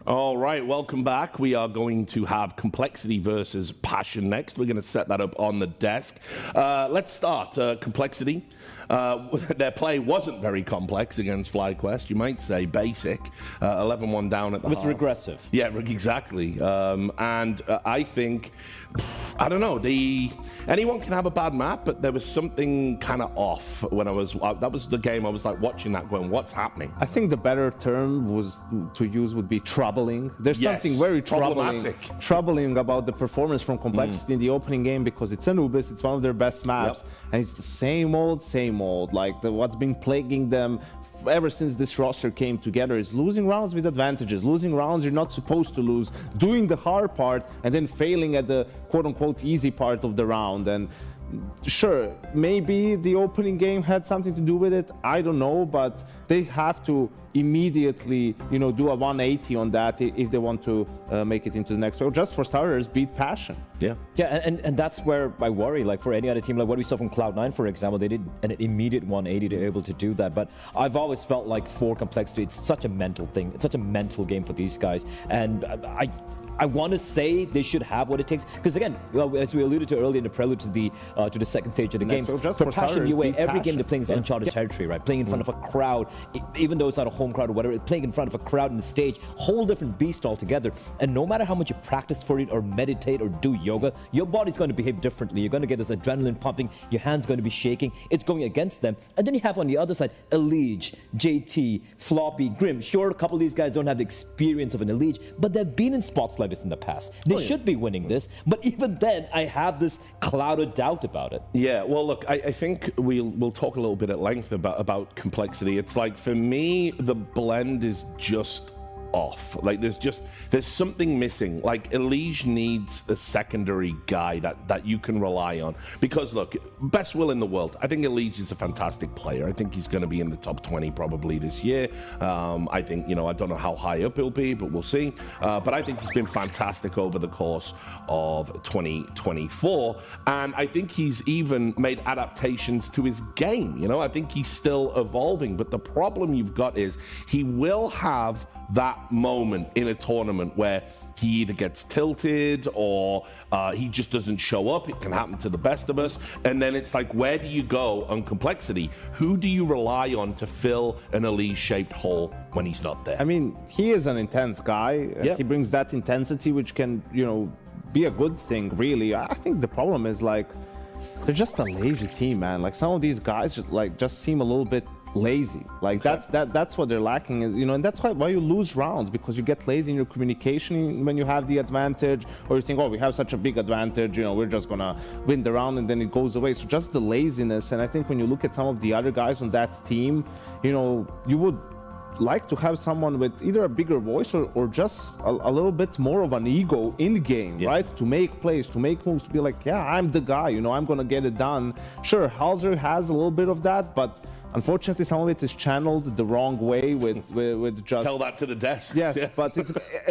All right, welcome back. We are going to have Complexity versus Passion next. We're going to set that up on the desk. Let's start. Complexity. Their play wasn't very complex against FlyQuest. You might say basic. 11-1 down at the half. It was regressive. Yeah, exactly. And I think, I don't know, anyone can have a bad map, but there was something kind of off when that was the game I was like watching that going, what's happening? I think the better term to use would be troubling. There's something very troubling about the performance from Complexity in the opening game, because it's Anubis, it's one of their best maps, and it's the same old, like what's been plaguing them ever since this roster came together is losing rounds with advantages, losing rounds you're not supposed to lose, doing the hard part and then failing at the quote-unquote easy part of the round. And sure, maybe the opening game had something to do with it, I don't know, but they have to immediately, do a 180 on that if they want to make it into the next round. Just for starters, beat Passion. Yeah, and that's where I worry. Like for any other team, like what we saw from Cloud9, for example, they did an immediate 180 to be able to do that. But I've always felt like for Complexity, it's such a mental thing. It's such a mental game for these guys, and I want to say they should have what it takes, because again, as we alluded to earlier in the prelude to the second stage of the game, for Passion UA, every game they're playing is uncharted territory, right? Playing in front of a crowd, even though it's not a home crowd or whatever, playing in front of a crowd in the stage, whole different beast altogether. And no matter how much you practice for it or meditate or do yoga, your body's going to behave differently. You're going to get this adrenaline pumping, your hands going to be shaking, it's going against them. And then you have on the other side, Elige, JT, Floppy, Grim. Sure, a couple of these guys don't have the experience of an Elige, but they've been in spots like this in the past. They should be winning this, but even then, I have this cloud of doubt about it. Yeah, well, look, I think we'll talk a little bit at length about Complexity. It's like, for me, the blend is just off. Like there's something missing. Like Elige needs a secondary guy that you can rely on, because look, best will in the world, I think Elige is a fantastic player. I think he's going to be in the top 20 probably this year. I think, I don't know how high up he'll be, but we'll see. But I think he's been fantastic over the course of 2024, and I think he's even made adaptations to his game. I think he's still evolving, but the problem you've got is he will have that moment in a tournament where he either gets tilted or he just doesn't show up. It can happen to the best of us. And then it's like, where do you go on Complexity? Who do you rely on to fill an Elise-shaped hole when he's not there? I mean, he is an intense guy. He brings that intensity, which can, be a good thing, really. I think the problem is, like, they're just a lazy team, man. Like, some of these guys just seem a little bit lazy. Like that's what they're lacking, is and that's why you lose rounds, because you get lazy in your communication when you have the advantage, or you think, oh, we have such a big advantage, we're just gonna win the round, and then it goes away. So just the laziness. And I think when you look at some of the other guys on that team, you would like to have someone with either a bigger voice or just a little bit more of an ego in game, right? To make plays, to make moves, to be like, yeah, I'm the guy, I'm gonna get it done. Sure, Hauser has a little bit of that, but unfortunately, some of it is channeled the wrong way with just... Tell that to the desk. Yes, but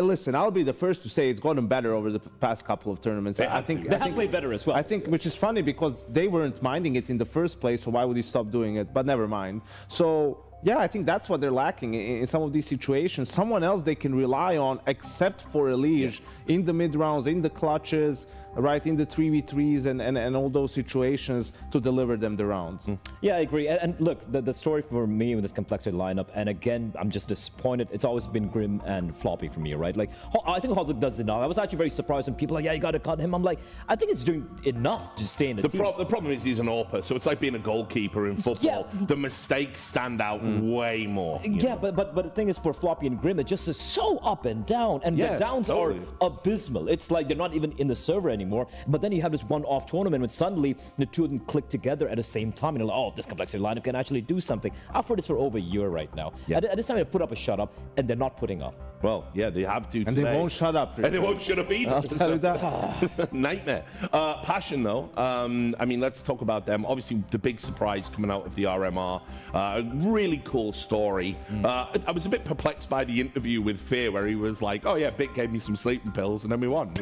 listen, I'll be the first to say it's gotten better over the past couple of tournaments. I think they have played better as well. I think, which is funny, because they weren't minding it in the first place, so why would he stop doing it? But never mind. So, yeah, I think that's what they're lacking in some of these situations. Someone else they can rely on, except for Elige, in the mid-rounds, in the clutches, right, in the 3v3s and all those situations, to deliver them the rounds. Yeah, I agree. And look, the story for me with this Complexity lineup, and again, I'm just disappointed. It's always been Grim and Floppy for me, right? Like, I think Hozuk does enough. I was actually very surprised when people are like, yeah, you got to cut him. I'm like, I think it's doing enough to stay in the team. The problem is he's an AWPer, so it's like being a goalkeeper in football. Yeah. The mistakes stand out way more. Yeah, but the thing is, for Floppy and Grim, it just is so up and down, and the downs are abysmal. It's like they're not even in the server anymore. But then you have this one-off tournament when suddenly the two of them click together at the same time, and you're like, oh, this Complexity lineup can actually do something. I've heard this for over a year right now. At this time, they put up a shut up, and they're not putting up. Well, yeah, they have to and today. they won't shut up. And they won't shut up either. I'll tell you that. Nightmare. Passion, though. I mean, let's talk about them. Obviously, the big surprise coming out of the RMR. A really cool story. I was a bit perplexed by the interview with Fear, where he was like, oh, yeah, Bit gave me some sleeping pills, and then we won.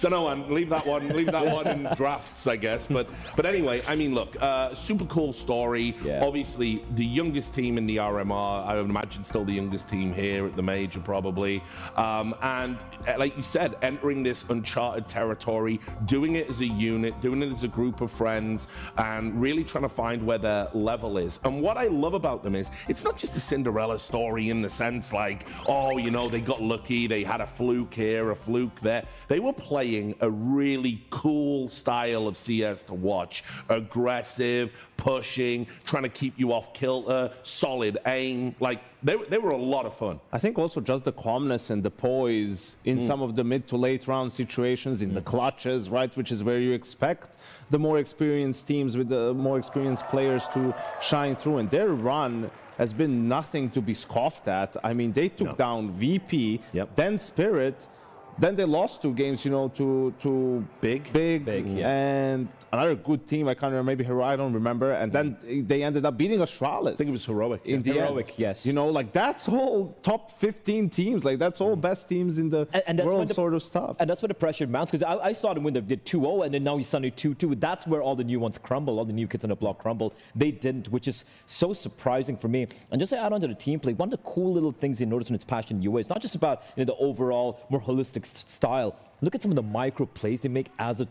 Don't know, man. Leave that one in drafts, I guess. But anyway, I mean, look, super cool story. Yeah. Obviously, the youngest team in the RMR. I would imagine still the youngest team here at the major, probably. And like you said, entering this uncharted territory, doing it as a unit, doing it as a group of friends, and really trying to find where their level is. And what I love about them is it's not just a Cinderella story in the sense like, oh, you know, they got lucky, they had a fluke here, a fluke there. They were playing a really cool style of CS to watch. Aggressive, pushing, trying to keep you off kilter, solid aim. Like, they were a lot of fun. I think also just the calmness and the poise in some of the mid to late round situations, in the clutches, right, which is where you expect the more experienced teams with the more experienced players to shine through. And their run has been nothing to be scoffed at. I mean, they took down VP, then Spirit, then they lost 2 games, you know, to Big, and another good team. I can't remember, maybe Heroic, I don't remember. And then they ended up beating Astralis. I think it was Heroic. In the Heroic, end. yes. You know, like that's all top 15 teams. Like that's all best teams in the world sort of stuff. And that's where the pressure mounts, because I saw them when they did 2-0, and then now he's suddenly 2-2. That's where all the new ones crumble, all the new kids on the block crumble. They didn't, which is so surprising for me. And just to add on to the team play, one of the cool little things you notice when it's Passion UA, it's not just about, you know, the overall more holistic style. Look at some of the micro plays they make as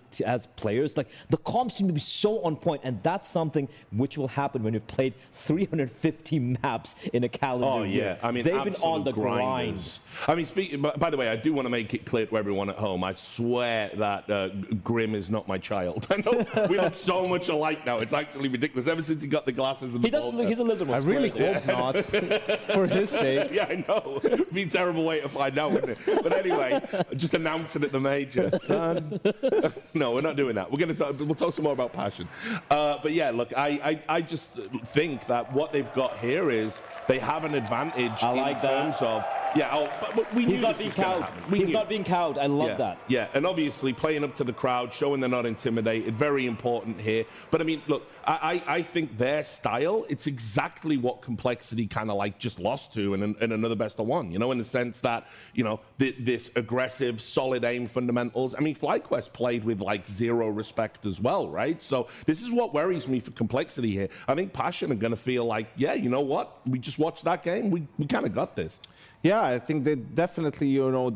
players. Like, the comms seem to be so on point, and that's something which will happen when you've played 350 maps in a calendar year. I mean, they've been on the grinders. grind. I mean, by the way, I do want to make it clear to everyone at home, I swear that Grim is not my child. I know we look so much alike now. It's actually ridiculous. Ever since he got the glasses and He does look, he's a little more I really hope not, for his sake. Yeah, I know. It'd be a terrible way to find out, wouldn't it? But anyway, just announcing at the major, son. No, we're not doing that. We'll talk some more about Passion. But yeah, look, I just think that what they've got here is they have an advantage in terms of. Yeah, but we knew he's not being cowed. He's not being cowed. I love that. Yeah, and obviously playing up to the crowd, showing they're not intimidated, very important here. But I mean, look, I think their style, it's exactly what Complexity kind of like just lost to in another best of one, you know, in the sense that, you know, this aggressive, solid aim fundamentals. I mean, FlyQuest played with like zero respect as well, right? So this is what worries me for Complexity here. I think Passion are going to feel like, yeah, you know what? We just watched that game. We kind of got this. Yeah, I think they definitely, you know,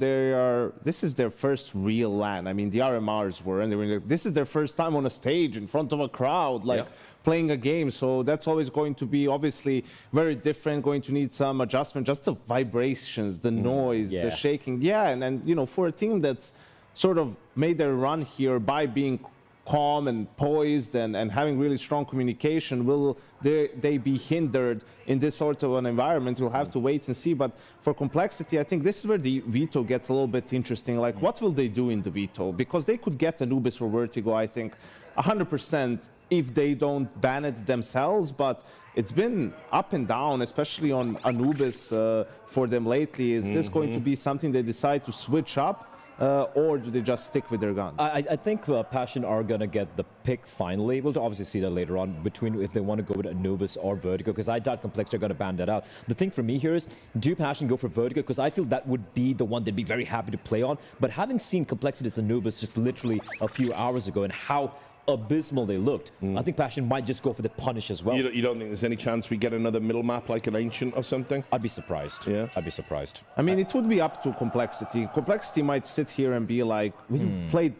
this is their first real LAN. I mean, the RMRs were, and this is their first time on a stage in front of a crowd, like playing a game. So that's always going to be obviously very different, going to need some adjustment, just the vibrations, the noise, the shaking. Yeah, and then, you know, for a team that's sort of made their run here by being calm and poised and having really strong communication, will they be hindered in this sort of an environment? We'll have to wait and see. But for Complexity, I think this is where the veto gets a little bit interesting. Like, what will they do in the veto? Because they could get Anubis or Vertigo, I think, 100% if they don't ban it themselves. But it's been up and down, especially on Anubis for them lately. Is this going to be something they decide to switch up? Or do they just stick with their gun? I think Passion are going to get the pick finally. We'll obviously see that later on between if they want to go with Anubis or Vertigo, because I doubt Complexity are going to ban that out. The thing for me here is, do Passion go for Vertigo? Because I feel that would be the one they'd be very happy to play on. But having seen Complexity's Anubis just literally a few hours ago and how abysmal they looked, I think Passion might just go for the punish as well. You don't think there's any chance we get another middle map like an Ancient or something? I'd be surprised. Yeah, I'd be surprised. I mean, it would be up to Complexity. Complexity might sit here and be like, we played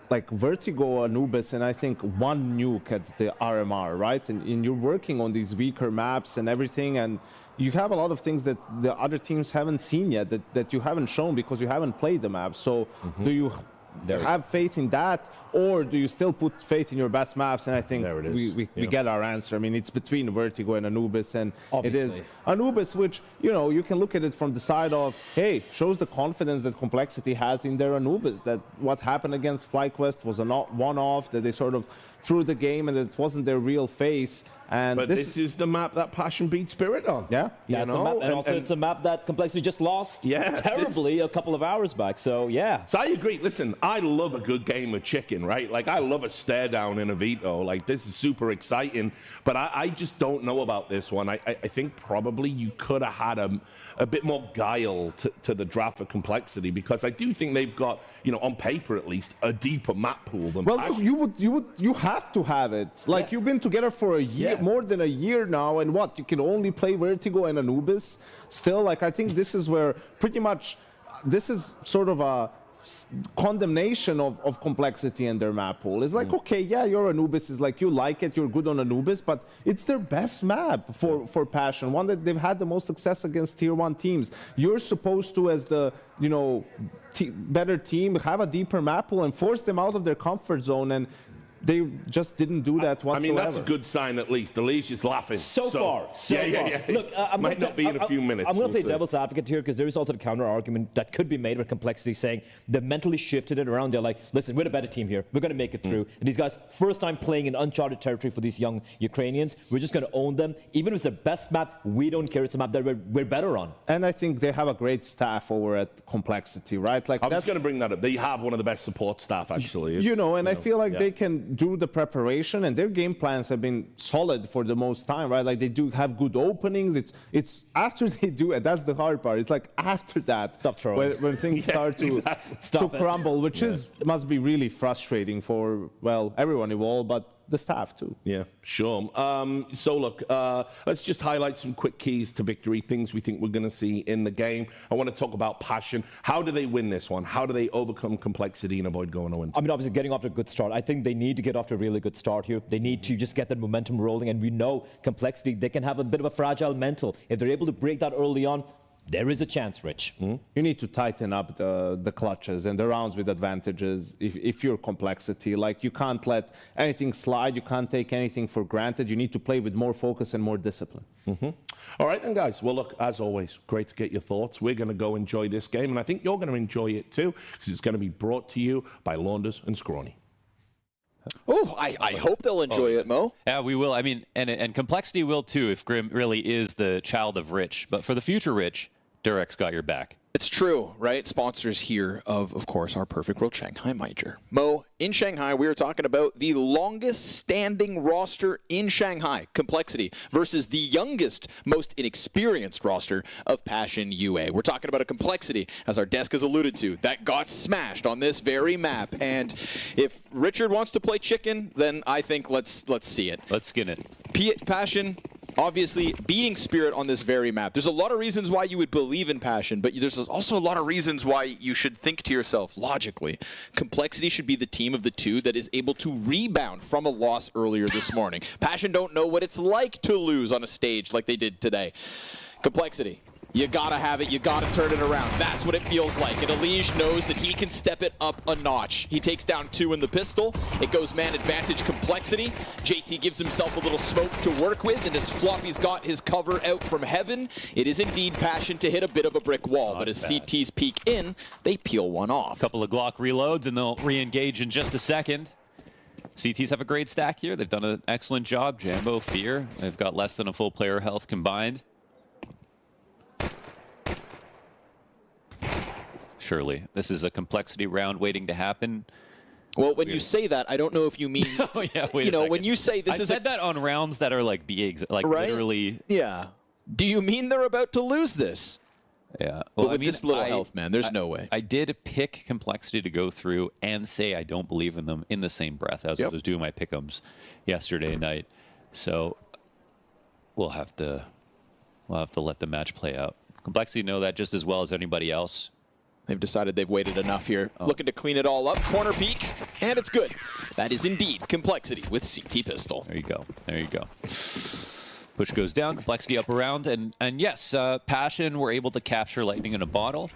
like Vertigo, Anubis, and I think one nuke at the RMR, right? And you're working on these weaker maps and everything, and you have a lot of things that the other teams haven't seen yet, that you haven't shown because you haven't played the map. So do you have faith in that, or do you still put faith in your best maps? And I think we get our answer. I mean, it's between Vertigo and Anubis, and obviously it is Anubis, which, you know, you can look at it from the side of, hey, shows the confidence that Complexity has in their Anubis, that what happened against FlyQuest was a one-off, that they sort of through the game and it wasn't their real face. And But this is the map that Passion beat Spirit on. Yeah. Yeah, it's a map, and also it's a map that Complexity just lost terribly a couple of hours back. So yeah. So I agree. Listen, I love a good game of chicken, right? Like I love a stare down in a veto. Like this is super exciting. But I just don't know about this one. I think probably you could have had a bit more guile to the draft for Complexity, because I do think they've got, you know, on paper at least, a deeper map pool than Passion. You have to have it. Like you've been together for a year, more than a year now, and what, you can only play Vertigo and Anubis still. Like I think this is where pretty much this is sort of a condemnation of Complexity and their map pool. It's like, okay, yeah, your Anubis is like, you like it, you're good on Anubis, but it's their best map for Passion, one that they've had the most success against tier 1 teams. You're supposed to, as the, you know, better team, have a deeper map pool and force them out of their comfort zone, and they just didn't do that whatsoever. I mean, that's a good sign at least. The Leash is laughing. So far. Yeah. Look, might not be in a few minutes. I'm going to play see. devil's advocate here, because there is also a counter argument that could be made with Complexity saying they mentally shifted it around. They're like, listen, we're the better team here. We're going to make it through. And these guys, first time playing in uncharted territory for these young Ukrainians. We're just going to own them. Even if it's the best map, we don't care. It's a map that we're better on. And I think they have a great staff over at Complexity, right? Like I was going to bring that up. They have one of the best support staff, actually. You know, and I feel like they can do the preparation, and their game plans have been solid for the most time, right? Like they do have good openings. It's after they do it, that's the hard part. It's like after that, stop throwing, when things start to crumble, which must be really frustrating for, well, everyone involved, but the staff too. Yeah, sure. So look, let's just highlight some quick keys to victory, things we think we're going to see in the game. I want to talk about Passion. How do they win this one? How do they overcome Complexity and avoid going 0-2? I mean, obviously getting off to a good start. I think they need to get off to a really good start here. They need to just get that momentum rolling, and we know Complexity, they can have a bit of a fragile mental. If they're able to break that early on, there is a chance, Rich. You need to tighten up the clutches and the rounds with advantages if you're Complexity. Like, you can't let anything slide. You can't take anything for granted. You need to play with more focus and more discipline. All right, then, guys. Well, look, as always, great to get your thoughts. We're going to go enjoy this game, and I think you're going to enjoy it too, because it's going to be brought to you by Launders and Scrawny. Oh, I hope they'll enjoy it, Mo. Yeah, we will. I mean, and Complexity will too, if Grim really is the child of Rich. But for the future Rich, Durex got your back. It's true, right? Sponsors here of course, our Perfect World Shanghai Major. Mo, in Shanghai, we are talking about the longest standing roster in Shanghai, Complexity, versus the youngest, most inexperienced roster of Passion UA. We're talking about a Complexity, as our desk has alluded to, that got smashed on this very map. And if Richard wants to play chicken, then I think let's see it. Let's skin it. Passion, obviously beating Spirit on this very map. There's a lot of reasons why you would believe in Passion, but there's also a lot of reasons why you should think to yourself, logically, Complexity should be the team of the two that is able to rebound from a loss earlier this morning. Passion don't know what it's like to lose on a stage like they did today. Complexity, you gotta have it, you gotta turn it around. That's what it feels like. And Elige knows that he can step it up a notch. He takes down 2 in the pistol. It goes man advantage Complexity. JT gives himself a little smoke to work with, and as Floppy's got his cover out from heaven, it is indeed Passion to hit a bit of a brick wall. But as CTs peek in, they peel one off. Couple of Glock reloads, and they'll re-engage in just a second. CTs have a great stack here. They've done an excellent job. Jambo, Fear, they've got less than a full player health combined. Surely. This is a Complexity round waiting to happen. Well, when you say that, I don't know if you mean, oh, yeah, you know, when you say this I is said that on rounds that are like BAs, like right? literally. Yeah. Do you mean they're about to lose this? Yeah. Well, with this little health, man, there's no way. I did pick Complexity to go through and say I don't believe in them in the same breath as I was doing my pick'ems yesterday night. So we'll have to let the match play out. Complexity know that just as well as anybody else. They've decided they've waited enough here. Looking to clean it all up. Corner peek, and it's good. That is indeed Complexity with CT pistol. There you go. There you go. Push goes down, Complexity up around, and yes, Passion were able to capture lightning in a bottle,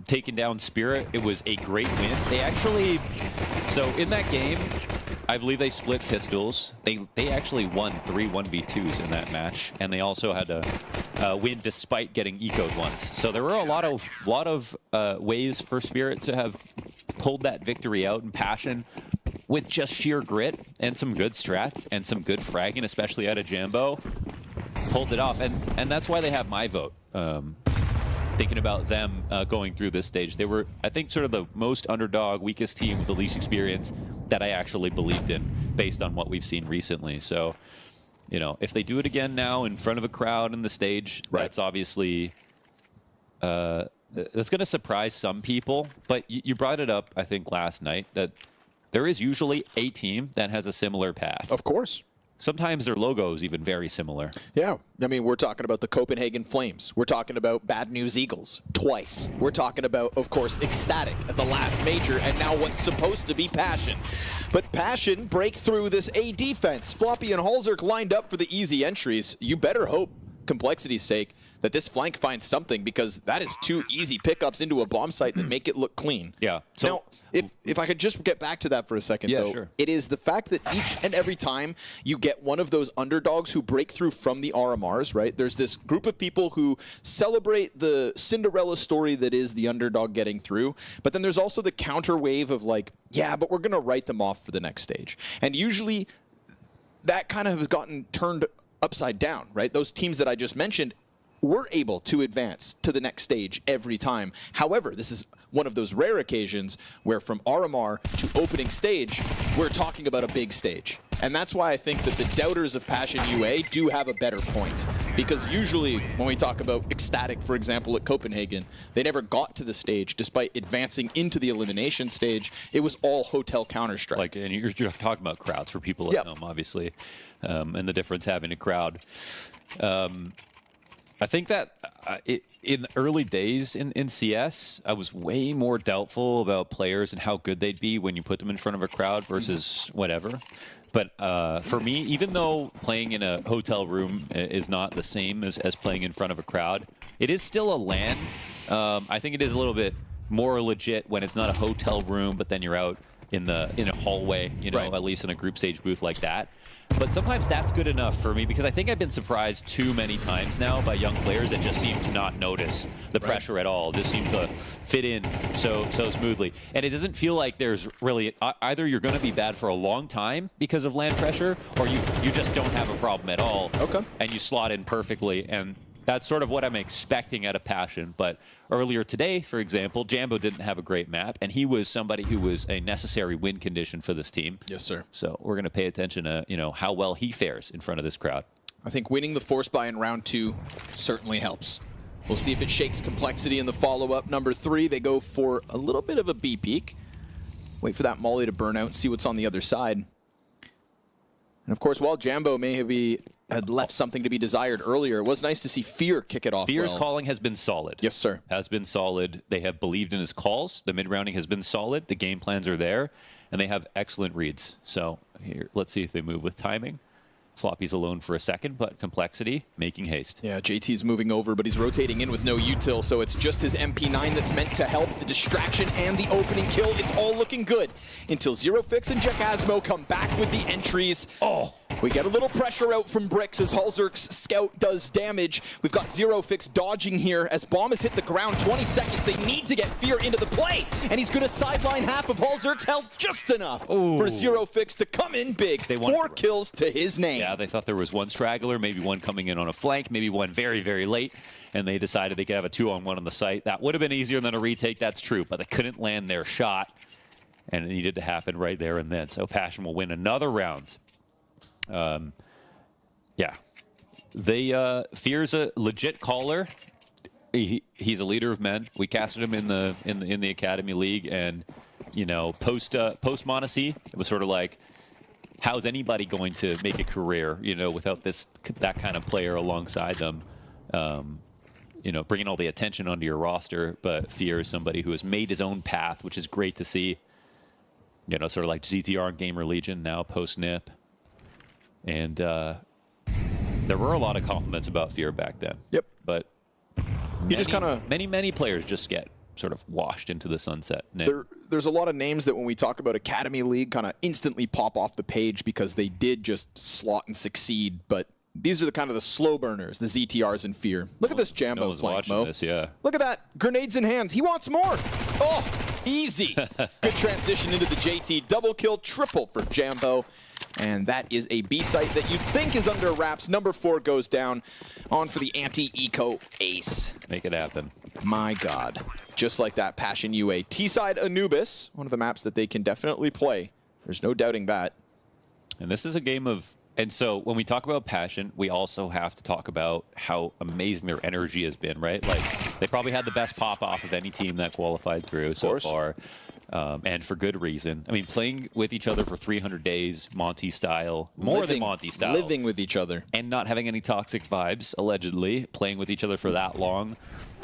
taking down Spirit. It was a great win. They actually, so in that game, I believe they split pistols. They actually won 3 1v2s in that match, and they also had to win despite getting ecoed once. So there were a lot of ways for Spirit to have pulled that victory out, and Passion with just sheer grit and some good strats and some good fragging, especially out of Jambo, pulled it off. And that's why they have my vote. Thinking about them going through this stage, they were, I think, sort of the most underdog, weakest team with the least experience that I actually believed in based on what we've seen recently. So, you know, if they do it again now in front of a crowd in the stage, that's obviously that's going to surprise some people. But you brought it up, I think, last night, that there is usually a team that has a similar path. Of course. Sometimes their logo is even very similar. Yeah. I mean, we're talking about the Copenhagen Flames. We're talking about Bad News Eagles twice. We're talking about, of course, Ecstatic at the last major, and now what's supposed to be Passion. But Passion breaks through this A defense. Floppy and Halzerk lined up for the easy entries. You better hope, complexity's sake, that this flank finds something, because that is 2 easy pickups into a bomb site that make it look clean. Yeah. So, now, if I could just get back to that for a second, though, sure. It is the fact that each and every time you get one of those underdogs who break through from the RMRs, right? There's this group of people who celebrate the Cinderella story that is the underdog getting through, but then there's also the counter wave of like, yeah, but we're going to write them off for the next stage. And usually that kind of has gotten turned upside down, right? Those teams that I just mentioned were able to advance to the next stage every time. However, this is one of those rare occasions where from RMR to opening stage, we're talking about a big stage. And that's why I think that the doubters of Passion UA do have a better point. Because usually when we talk about Ecstatic, for example, at Copenhagen, they never got to the stage despite advancing into the elimination stage. It was all Hotel Counter-Strike. like, and you're talking about crowds for people at home, obviously, and the difference having a crowd. I think that in the early days in CS, I was way more doubtful about players and how good they'd be when you put them in front of a crowd versus whatever. But for me, even though playing in a hotel room is not the same as playing in front of a crowd, it is still a LAN. I think it is a little bit more legit when it's not a hotel room, but then you're out in a hallway, you know, at least in a group stage booth like that. But sometimes that's good enough for me, because I think I've been surprised too many times now by young players that just seem to not notice the pressure at all, just seem to fit in so smoothly. And it doesn't feel like there's really, either you're going to be bad for a long time because of land pressure, or you just don't have a problem at all. Okay. And you slot in perfectly. And that's sort of what I'm expecting out of Passion. But earlier today, for example, Jambo didn't have a great map, and he was somebody who was a necessary win condition for this team. Yes, sir. So we're going to pay attention to, you know, how well he fares in front of this crowd. I think winning the force buy in round 2 certainly helps. We'll see if it shakes Complexity in the follow-up. Number 3, they go for a little bit of a B peek. Wait for that molly to burn out, see what's on the other side. And of course, while Jambo may had left something to be desired earlier, it was nice to see Fear kick it off. Fear's well. calling has been solid. Yes, sir. Has been solid. They have believed in his calls. The mid-rounding has been solid. The game plans are there, and they have excellent reads. So here, let's see if they move with timing. Floppy's alone for a second, but Complexity making haste. Yeah, JT's moving over, but he's rotating in with no util, so it's just his MP9 that's meant to help the distraction and the opening kill. It's all looking good until Zero Fix and Jack Asmo come back with the entries. Oh, we get a little pressure out from Bricks as Halzerk's scout does damage. We've got Zero Fix dodging here as bomb has hit the ground. 20 seconds. They need to get Fear into the play, and he's going to sideline half of Halzerk's health just enough for Zero Fix to come in big. 4 kills to his name. Yeah, they thought there was one straggler, maybe one coming in on a flank, maybe one very, very late, and they decided they could have a 2-on-1 on the site. That would have been easier than a retake, that's true, but they couldn't land their shot, and it needed to happen right there and then. So Passion will win another round. Yeah. Fear's a legit caller. He's a leader of men. We casted him in the Academy League, and you know, post Monacy, it was sort of like, how's anybody going to make a career, you know, without that kind of player alongside them? You know, bringing all the attention onto your roster. But Fear is somebody who has made his own path, which is great to see. You know, sort of like GTR and Gamer Legion now post NIP. And there were a lot of compliments about Fear back then. Yep. But many players just get sort of washed into the sunset. There's a lot of names that when we talk about Academy League kind of instantly pop off the page because they did just slot and succeed, but these are the kind of the slow burners, the ZTRs and Fear. Look at this Jambo flank, Mo. This, yeah. Look at that. Grenades in hand. He wants more. Oh, Easy. Good transition into the JT. Double kill, triple for Jambo. And that is a B site that you'd think is under wraps. Number 4 goes down. On for the anti-eco ace. Make it happen. My God. Just like that, Passion UA. T-side Anubis, one of the maps that they can definitely play. There's no doubting that. And this is a game of... And so when we talk about Passion, we also have to talk about how amazing their energy has been, right? Like, they probably had the best pop-off of any team that qualified through so far. And for good reason. I mean, playing with each other for 300 days, Monty style, more than Monty style. Living with each other. And not having any toxic vibes, allegedly, playing with each other for that long,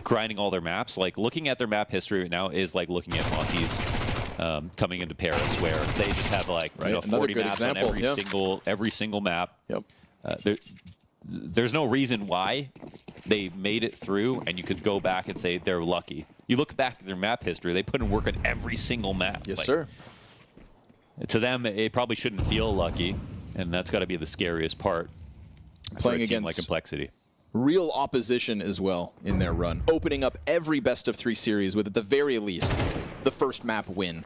grinding all their maps. Like, looking at their map history right now is like looking at Monty's coming into Paris, where they just have like, you know, 40 maps example. On every single map. Yep. There's no reason why they made it through, and you could go back and say they're lucky. You look back at their map history, they put in work on every single map. Yes, like, sir. To them, it probably shouldn't feel lucky, and that's got to be the scariest part. Playing for a team against like Complexity. Real opposition as well in their run. Opening up every best of 3 series with, at the very least, the first map win.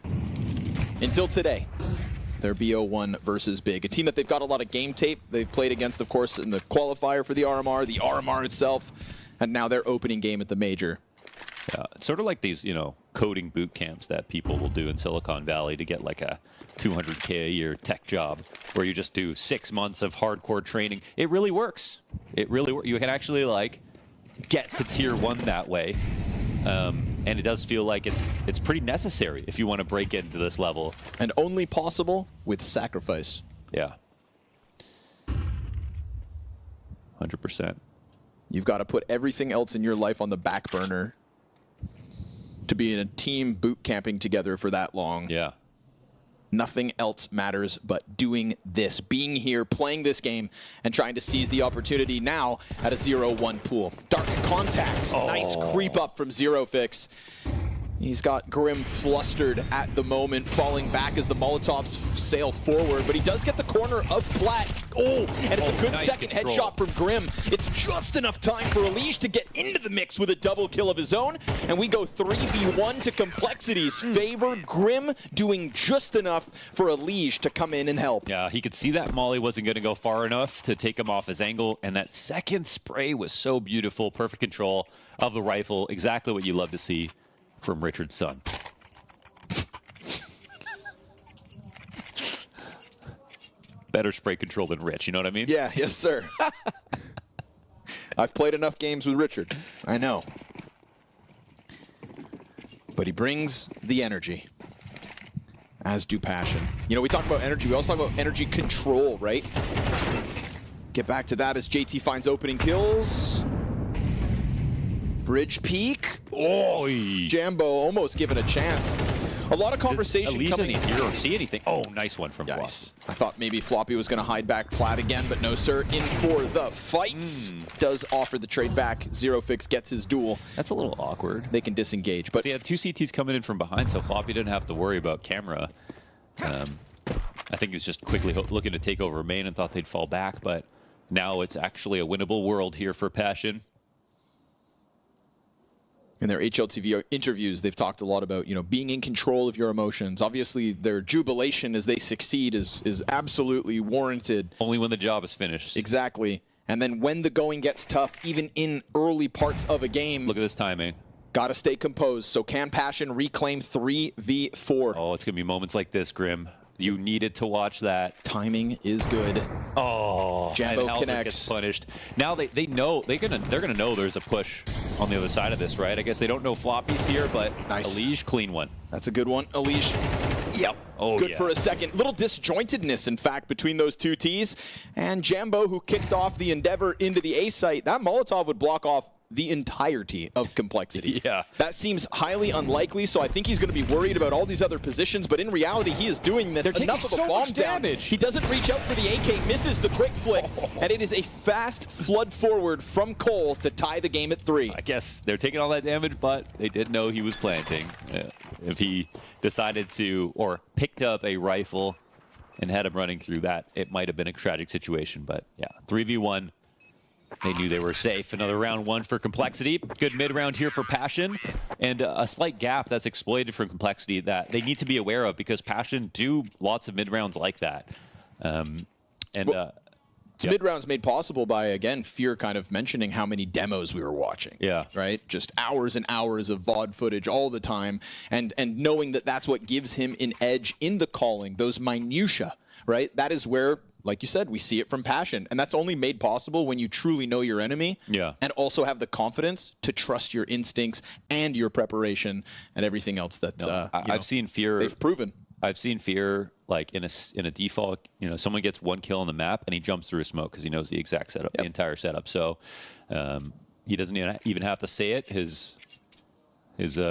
Until today, their BO1 versus Big. A team that they've got a lot of game tape. They've played against, of course, in the qualifier for the RMR itself, and now their opening game at the major. Yeah, it's sort of like these, you know, coding boot camps that people will do in Silicon Valley to get like a $200K a year tech job, where you just do 6 months of hardcore training. It really works. It really works. You can actually like get to tier 1 that way, and it does feel like it's pretty necessary if you want to break into this level. And only possible with sacrifice. Yeah. 100%. You've got to put everything else in your life on the back burner to be in a team boot camping together for that long. Yeah. Nothing else matters but doing this, being here, playing this game, and trying to seize the opportunity now at a 0-1 pool. Dark contact. Nice creep up from Zerofix. He's got Grim flustered at the moment, falling back as the Molotovs sail forward, but he does get the corner of Plat. Oh, and it's a good nice second control. headshot from Grim. It's just enough time for Elige to get into the mix with a double kill of his own, and we go 3v1 to Complexity's favor. Grim doing just enough for Elige to come in and help. Yeah, he could see that Molly wasn't going to go far enough to take him off his angle, and that second spray was so beautiful. Perfect control of the rifle, exactly what you love to see from Richard's son. Better spray control than Rich, you know what I mean? Yeah, yes, sir. I've played enough games with Richard. I know. But he brings the energy, as do Passion. You know, we talk about energy. We also talk about energy control, right? Get back to that as JT finds opening kills. Bridge peak. Oh, Jambo almost given a chance. A lot of conversation coming. Does Elise hear or see anything? Oh, nice one from Nice. I thought maybe Floppy was going to hide back Plat again, but no, sir. In for the fights. Does offer the trade back. Zerofix gets his duel. That's a little awkward. They can disengage, but So you have 2 CTs coming in from behind, so Floppy didn't have to worry about camera. I think he was just quickly looking to take over main and thought they'd fall back, but now it's actually a winnable world here for Passion. in their HLTV interviews, they've talked a lot about, you know, being in control of your emotions. Obviously, their jubilation as they succeed is absolutely warranted. Only when the job is finished. Exactly. And then when the going gets tough, even in early parts of a game, Look at this timing. got to stay composed. So can Passion reclaim 3v4? Oh, it's going to be moments like this, Grim. You needed to watch that. Timing is good. Oh, Jambo and Hauser connects. gets punished. Now they know they're gonna know there's a push on the other side of this, right? I guess they don't know Floppy's here, but Nice. Elige, clean one. That's a good one. Elige. Yep. Oh, good yeah. for a second. Little disjointedness, in fact, between those two Ts. And Jambo, who kicked off the Endeavor into the A site, that Molotov would block off the entirety of Complexity. Yeah. That seems highly unlikely, so I think he's going to be worried about all these other positions, but in reality, he is doing this. They're Enough taking of a so bomb much down. damage. He doesn't reach out for the AK, misses the quick flick, and it is a fast flood forward from Cole to tie the game at 3. I guess they're taking all that damage, but they did know he was planting. If he decided to, or picked up a rifle and had him running through that, it might have been a tragic situation. But yeah, 3v1. They knew they were safe. Another round one for Complexity. Good mid-round here for Passion. And a slight gap that's exploited from Complexity that they need to be aware of because Passion do lots of mid-rounds like that. Mid-rounds made possible by, again, Fear kind of mentioning how many demos we were watching. Yeah. Right? Just hours and hours of VOD footage all the time. And knowing that that's what gives him an edge in the calling, those minutia, right? That is where, like you said, we see it from Passion. And that's only made possible when you truly know your enemy. Yeah. And also have the confidence to trust your instincts and your preparation and everything else that I've seen Fear. They've proven. I've seen Fear like in a default, someone gets one kill on the map and he jumps through a smoke because he knows the exact setup, the entire setup. So he doesn't even have to say it. His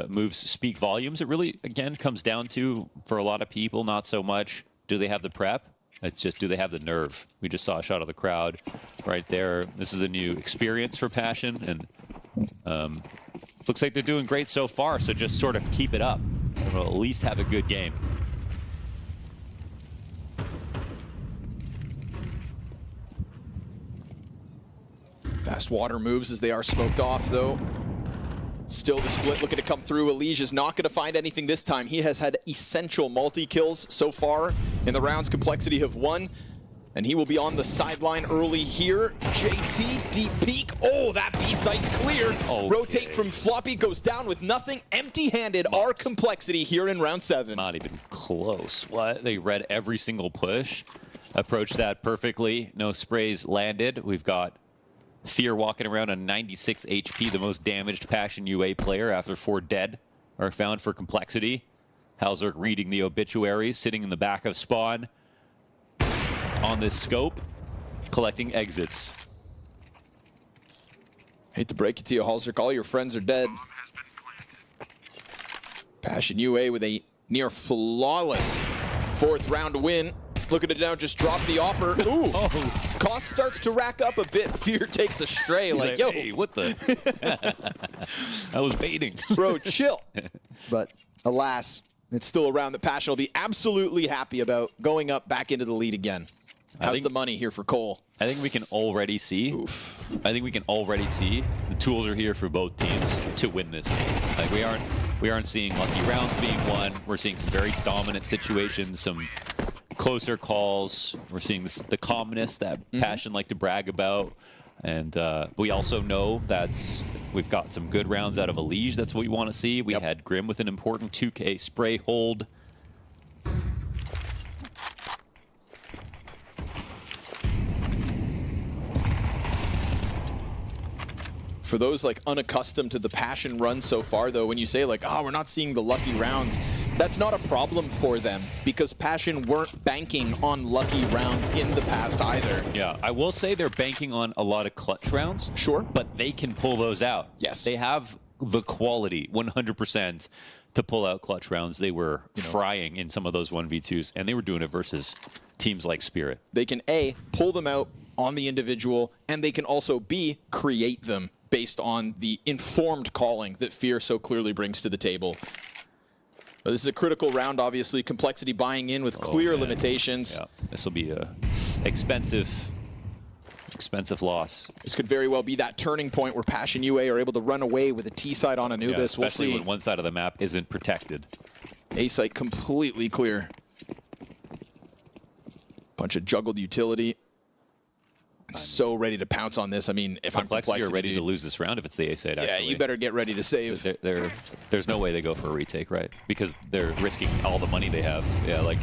moves speak volumes. It really, again, comes down to, for a lot of people, not so much do they have the prep. It's just, do they have the nerve? We just saw a shot of the crowd right there. This is a new experience for Passion, and looks like they're doing great so far. So just sort of keep it up, and we'll at least have a good game. Fast water moves as they are smoked off, though. Still the split looking to come through. Elige is not going to find anything this time. He has had essential multi-kills so far in the rounds Complexity have won. And he will be on the sideline early here. JT, deep peek. Oh, that B site's clear. Okay. Rotate from Floppy, goes down with nothing. Empty-handed are Complexity here in round 7. Not even close. What? They read every single push. Approached that perfectly. No sprays landed. We've got Fear walking around on 96 HP, the most damaged Passion UA player after 4 dead are found for Complexity. Halzerk reading the obituaries, sitting in the back of spawn on this scope, collecting exits. Hate to break it to you, Halzerk, all your friends are dead. Passion UA with a near flawless 4th round win. Looking to now just drop the offer. Ooh, cost starts to rack up a bit. Fear takes a stray. Like, yo, hey, what the? I was baiting. Bro, chill. But alas, it's still a round that Passion will be absolutely happy about, going up back into the lead again. How's the money here for Cole? I think we can already see. Oof. I think we can already see the tools are here for both teams to win this game. Like we aren't seeing lucky rounds being won. We're seeing some very dominant situations, some closer calls. We're seeing the calmness that Passion like to brag about. And we also know that we've got some good rounds out of Elige. That's what we want to see. We had Grim with an important 2K spray hold. For those like unaccustomed to the Passion run so far, though, when you say like, oh, we're not seeing the lucky rounds, that's not a problem for them because Passion weren't banking on lucky rounds in the past either. Yeah, I will say they're banking on a lot of clutch rounds. Sure. But they can pull those out. Yes. They have the quality, 100%, to pull out clutch rounds. They were frying in some of those 1v2s, and they were doing it versus teams like Spirit. They can A, pull them out on the individual, and they can also B, create them based on the informed calling that Fear so clearly brings to the table. But this is a critical round, obviously. Complexity buying in with clear limitations. Yeah, this will be a expensive loss. This could very well be that turning point where Passion UA are able to run away with a T side on Anubis. Yeah, we'll especially see. when one side of the map isn't protected. A site completely clear. Bunch of juggled utility. So ready to pounce on this. I mean, if Complexity I'm are ready to lose this round if it's the A side. yeah, actually. you better get ready to save. There's no way they go for a retake, right? Because they're risking all the money they have. Yeah, like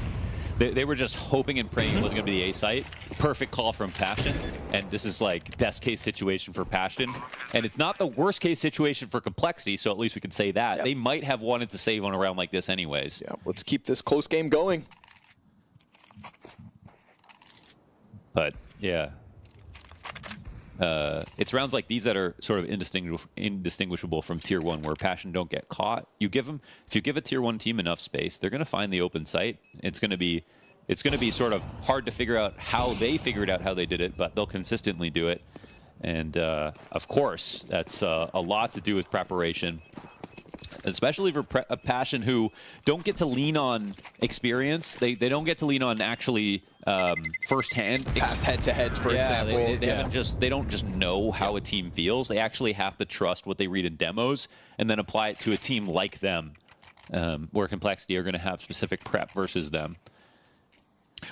they were just hoping and praying it wasn't going to be the A site. Perfect call from Passion, and this is like best case situation for Passion, and it's not the worst case situation for Complexity. So at least we can say that they might have wanted to save on a round like this anyways. Yeah, let's keep this close game going. But yeah. It's rounds like these that are sort of indistinguishable from Tier 1, where Passion don't get caught. If you give a Tier 1 team enough space, they're going to find the open site. It's going to be sort of hard to figure out how they figured out how they did it, but they'll consistently do it. And of course, that's a lot to do with preparation. especially for Passion, who don't get to lean on experience. They don't get to lean on actually firsthand. Past head-to-head, for example. They don't just know how a team feels. They actually have to trust what they read in demos and then apply it to a team like them, where Complexity are going to have specific prep versus them.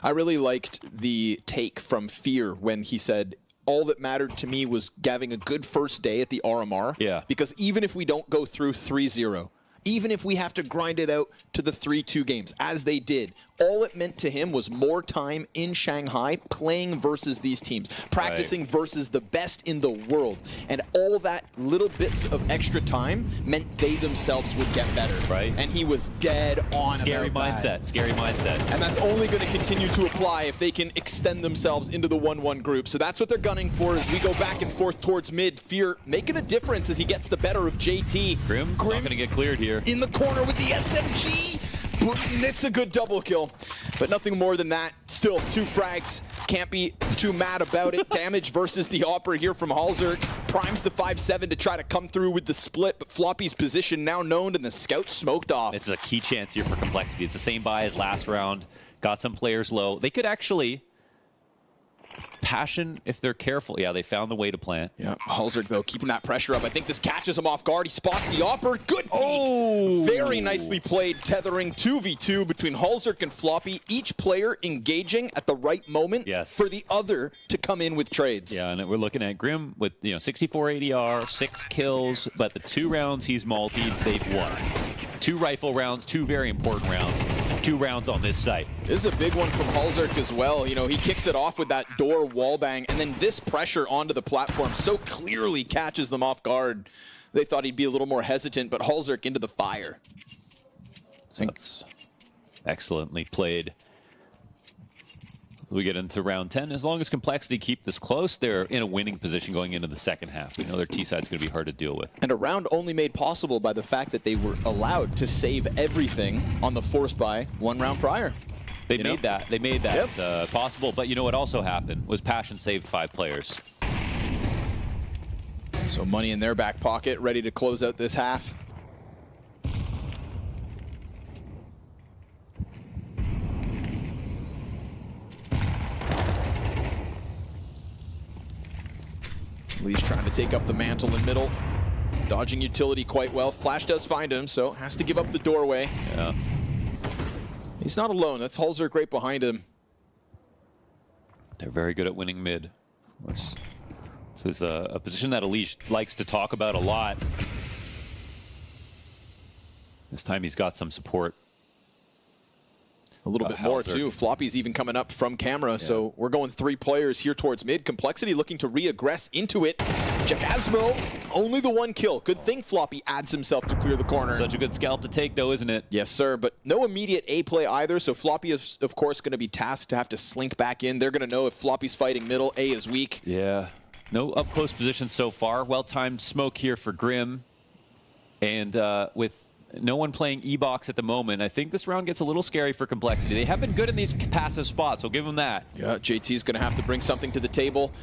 I really liked the take from Fear when he said, all that mattered to me was having a good first day at the RMR. Yeah. Because even if we don't go through 3-0, even if we have to grind it out to the 3-2 games, as they did, all it meant to him was more time in Shanghai playing versus these teams, practicing versus the best in the world. And all that little bits of extra time meant they themselves would get better. Right. And he was dead on Scary about mindset. that. Scary mindset. And that's only going to continue to apply if they can extend themselves into the 1-1 group. So that's what they're gunning for as we go back and forth towards mid. Fear making a difference as he gets the better of JT. Grim not going to get cleared here. In the corner with the SMG. It's a good double kill, but nothing more than that. Still, 2 frags. Can't be too mad about it. Damage versus the Opera here from Halzerk. Primes the 5-7 to try to come through with the split, but Floppy's position now known and the scout smoked off. It's a key chance here for Complexity. It's the same buy as last round. Got some players low. They could actually... Passion, if they're careful. Yeah, they found the way to plant. Yeah, Halzerk, though, keeping that pressure up. I think this catches him off guard. He spots the Opera. Good peek. Very nicely played, tethering 2v2 between Halzerk and Floppy. Each player engaging at the right moment for the other to come in with trades. Yeah, and we're looking at Grim with 64 ADR, 6 kills, but the 2 rounds he's multied, they've won. 2 rifle rounds, 2 very important rounds. 2 rounds on this site. This is a big one from Halzerk as well. You know, he kicks it off with that door wallbang, and then this pressure onto the platform so clearly catches them off guard. They thought he'd be a little more hesitant, but Halzerk into the fire. That's excellently played. As we get into round 10, as long as Complexity keep this close, they're in a winning position going into the second half. We know their T-side's going to be hard to deal with. And a round only made possible by the fact that they were allowed to save everything on the force buy 1 round prior. They made that possible, but you know what also happened was Passion saved 5 players. So money in their back pocket, ready to close out this half. Lee's trying to take up the mantle in middle. Dodging utility quite well. Flash does find him, so has to give up the doorway. Yeah. He's not alone. That's Halzerk right behind him. They're very good at winning mid. This is a position that Elise likes to talk about a lot. This time he's got some support. A little bit more, too. Floppy's even coming up from camera, so we're going 3 players here towards mid. Complexity looking to re-aggress into it. Jackasmo, only the 1 kill. Good thing Floppy adds himself to clear the corner. Such a good scalp to take, though, isn't it? Yes, sir, but no immediate A play either, so Floppy is, of course, going to be tasked to have to slink back in. They're going to know if Floppy's fighting middle, A is weak. Yeah. No up-close position so far. Well-timed smoke here for Grim. And with no one playing E-Box at the moment, I think this round gets a little scary for Complexity. They have been good in these passive spots, so give them that. Yeah, JT's going to have to bring something to the table.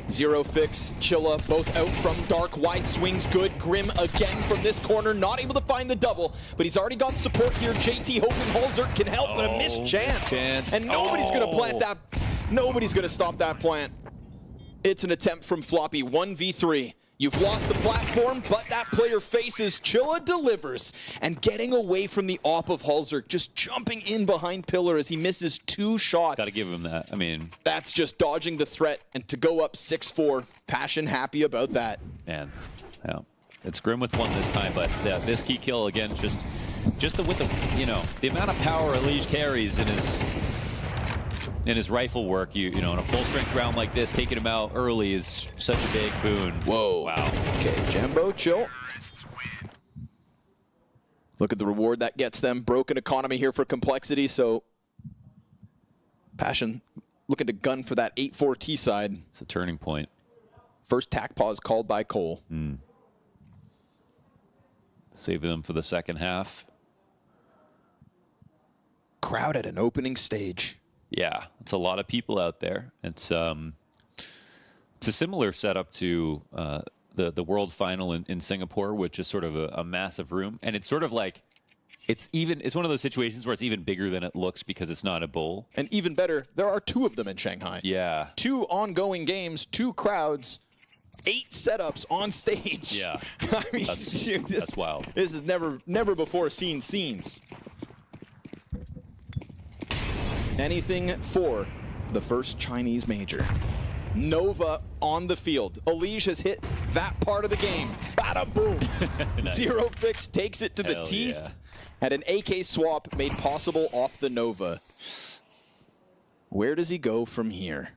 Zero Fix, Chilla, both out from dark. Wide swings good. Grim again from this corner, not able to find the double, but he's already got support here. JT hoping Halzerk can help, but a missed chance. And nobody's going to plant that. Nobody's going to stop that plant. It's an attempt from Floppy, 1v3. You've lost the platform, but that player faces. Chilla delivers, and getting away from the op of Halzerk, just jumping in behind Pillar as he misses 2 shots. Gotta give him that. I mean, that's just dodging the threat, and to go up 6-4, Passion happy about that. Man, yeah. It's Grim with 1 this time, but this key kill again, just with the, the amount of power Elige carries in his rifle work, you know, in a full strength round like this, taking him out early is such a big boon. Whoa. Wow. Okay, Jambo, chill. Look at the reward that gets them. Broken economy here for Complexity, so Passion looking to gun for that 8-4 T side. It's a turning point. First tack pause called by Cole. Saving them for the second half. Crowd at an opening stage. Yeah, it's a lot of people out there. It's a similar setup to the world final in Singapore, which is sort of a massive room, and it's sort of like it's one of those situations where it's even bigger than it looks because it's not a bowl. And even better, there are 2 of them in Shanghai. Yeah. 2 ongoing games, 2 crowds, 8 setups on stage. Yeah. I mean, that's wild. This is never before seen scenes. Anything for the first Chinese major. Nova on the field. Elige has hit that part of the game. Bada boom. Nice. Zero Fix takes it to the Hell teeth. yeah. And an AK swap made possible off the Nova. Where does he go from here?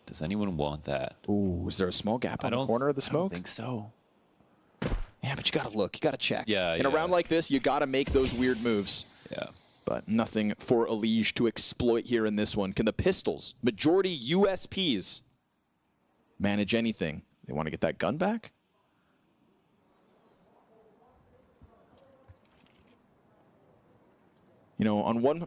Does anyone want that? Ooh, is there a small gap on the corner of the I smoke? don't think so. Yeah, but you gotta look, you gotta check. Yeah, In a yeah. round like this, you gotta make those weird moves. Yeah. But nothing for Elige to exploit here in this one. Can the Pistols, majority USPs, manage anything? They want to get that gun back? You know, on one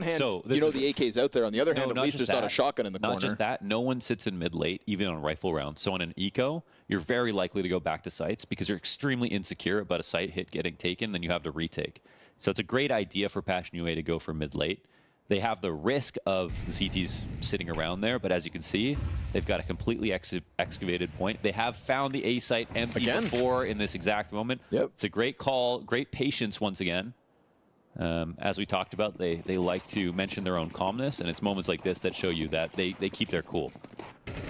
hand, So, you know the AK's out there. On the other hand, at not least just there's not a that. shotgun in the corner. Not just that, no one sits in mid late, even on rifle rounds. So on an eco, you're very likely to go back to sites because you're extremely insecure about a site hit getting taken, then you have to retake. So it's a great idea for Passion UA to go for mid late. They have the risk of the CTs sitting around there, but as you can see, they've got a completely excavated point. They have found the A site empty before in this exact moment. Yep. It's a great call, great patience once again. As we talked about, they like to mention their own calmness, and it's moments like this that show you that they keep their cool.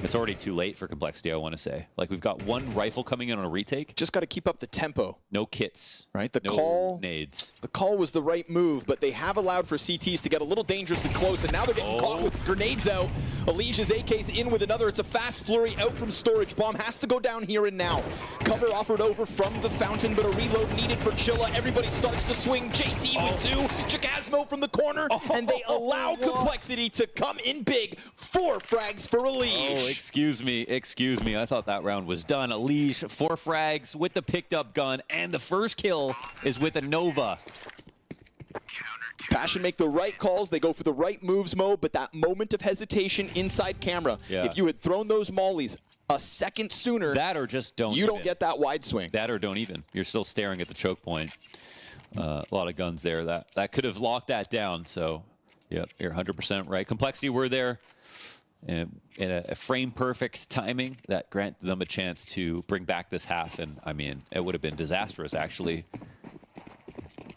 It's already too late for Complexity, I want to say. Like, we've got 1 rifle coming in on a retake. Just got to keep up the tempo. No kits. Right, the no call, nades. The call was the right move, but they have allowed for CTs to get a little dangerously close, and now they're getting caught with grenades out. Elige's AK's in with another. It's a fast flurry out from storage. Bomb has to go down here and now. Cover offered over from the fountain, but a reload needed for Chilla. Everybody starts to swing. JT with 2. Chikasmo from the corner, and they allow Complexity to come in big. 4 frags for Elige. Oh, excuse me. I thought that round was done. Elige, 4 frags with the picked up gun, and the first kill is with a Nova. Passion make the right calls. They go for the right moves, Mo, but that moment of hesitation inside camera, if you had thrown those mollies a second sooner, that or just don't. You don't get that wide swing. That or don't even. You're still staring at the choke point. A lot of guns there. That could have locked that down. So, yeah, you're 100% right. Complexity were there in a frame perfect timing that granted them a chance to bring back this half. And I mean, it would have been disastrous actually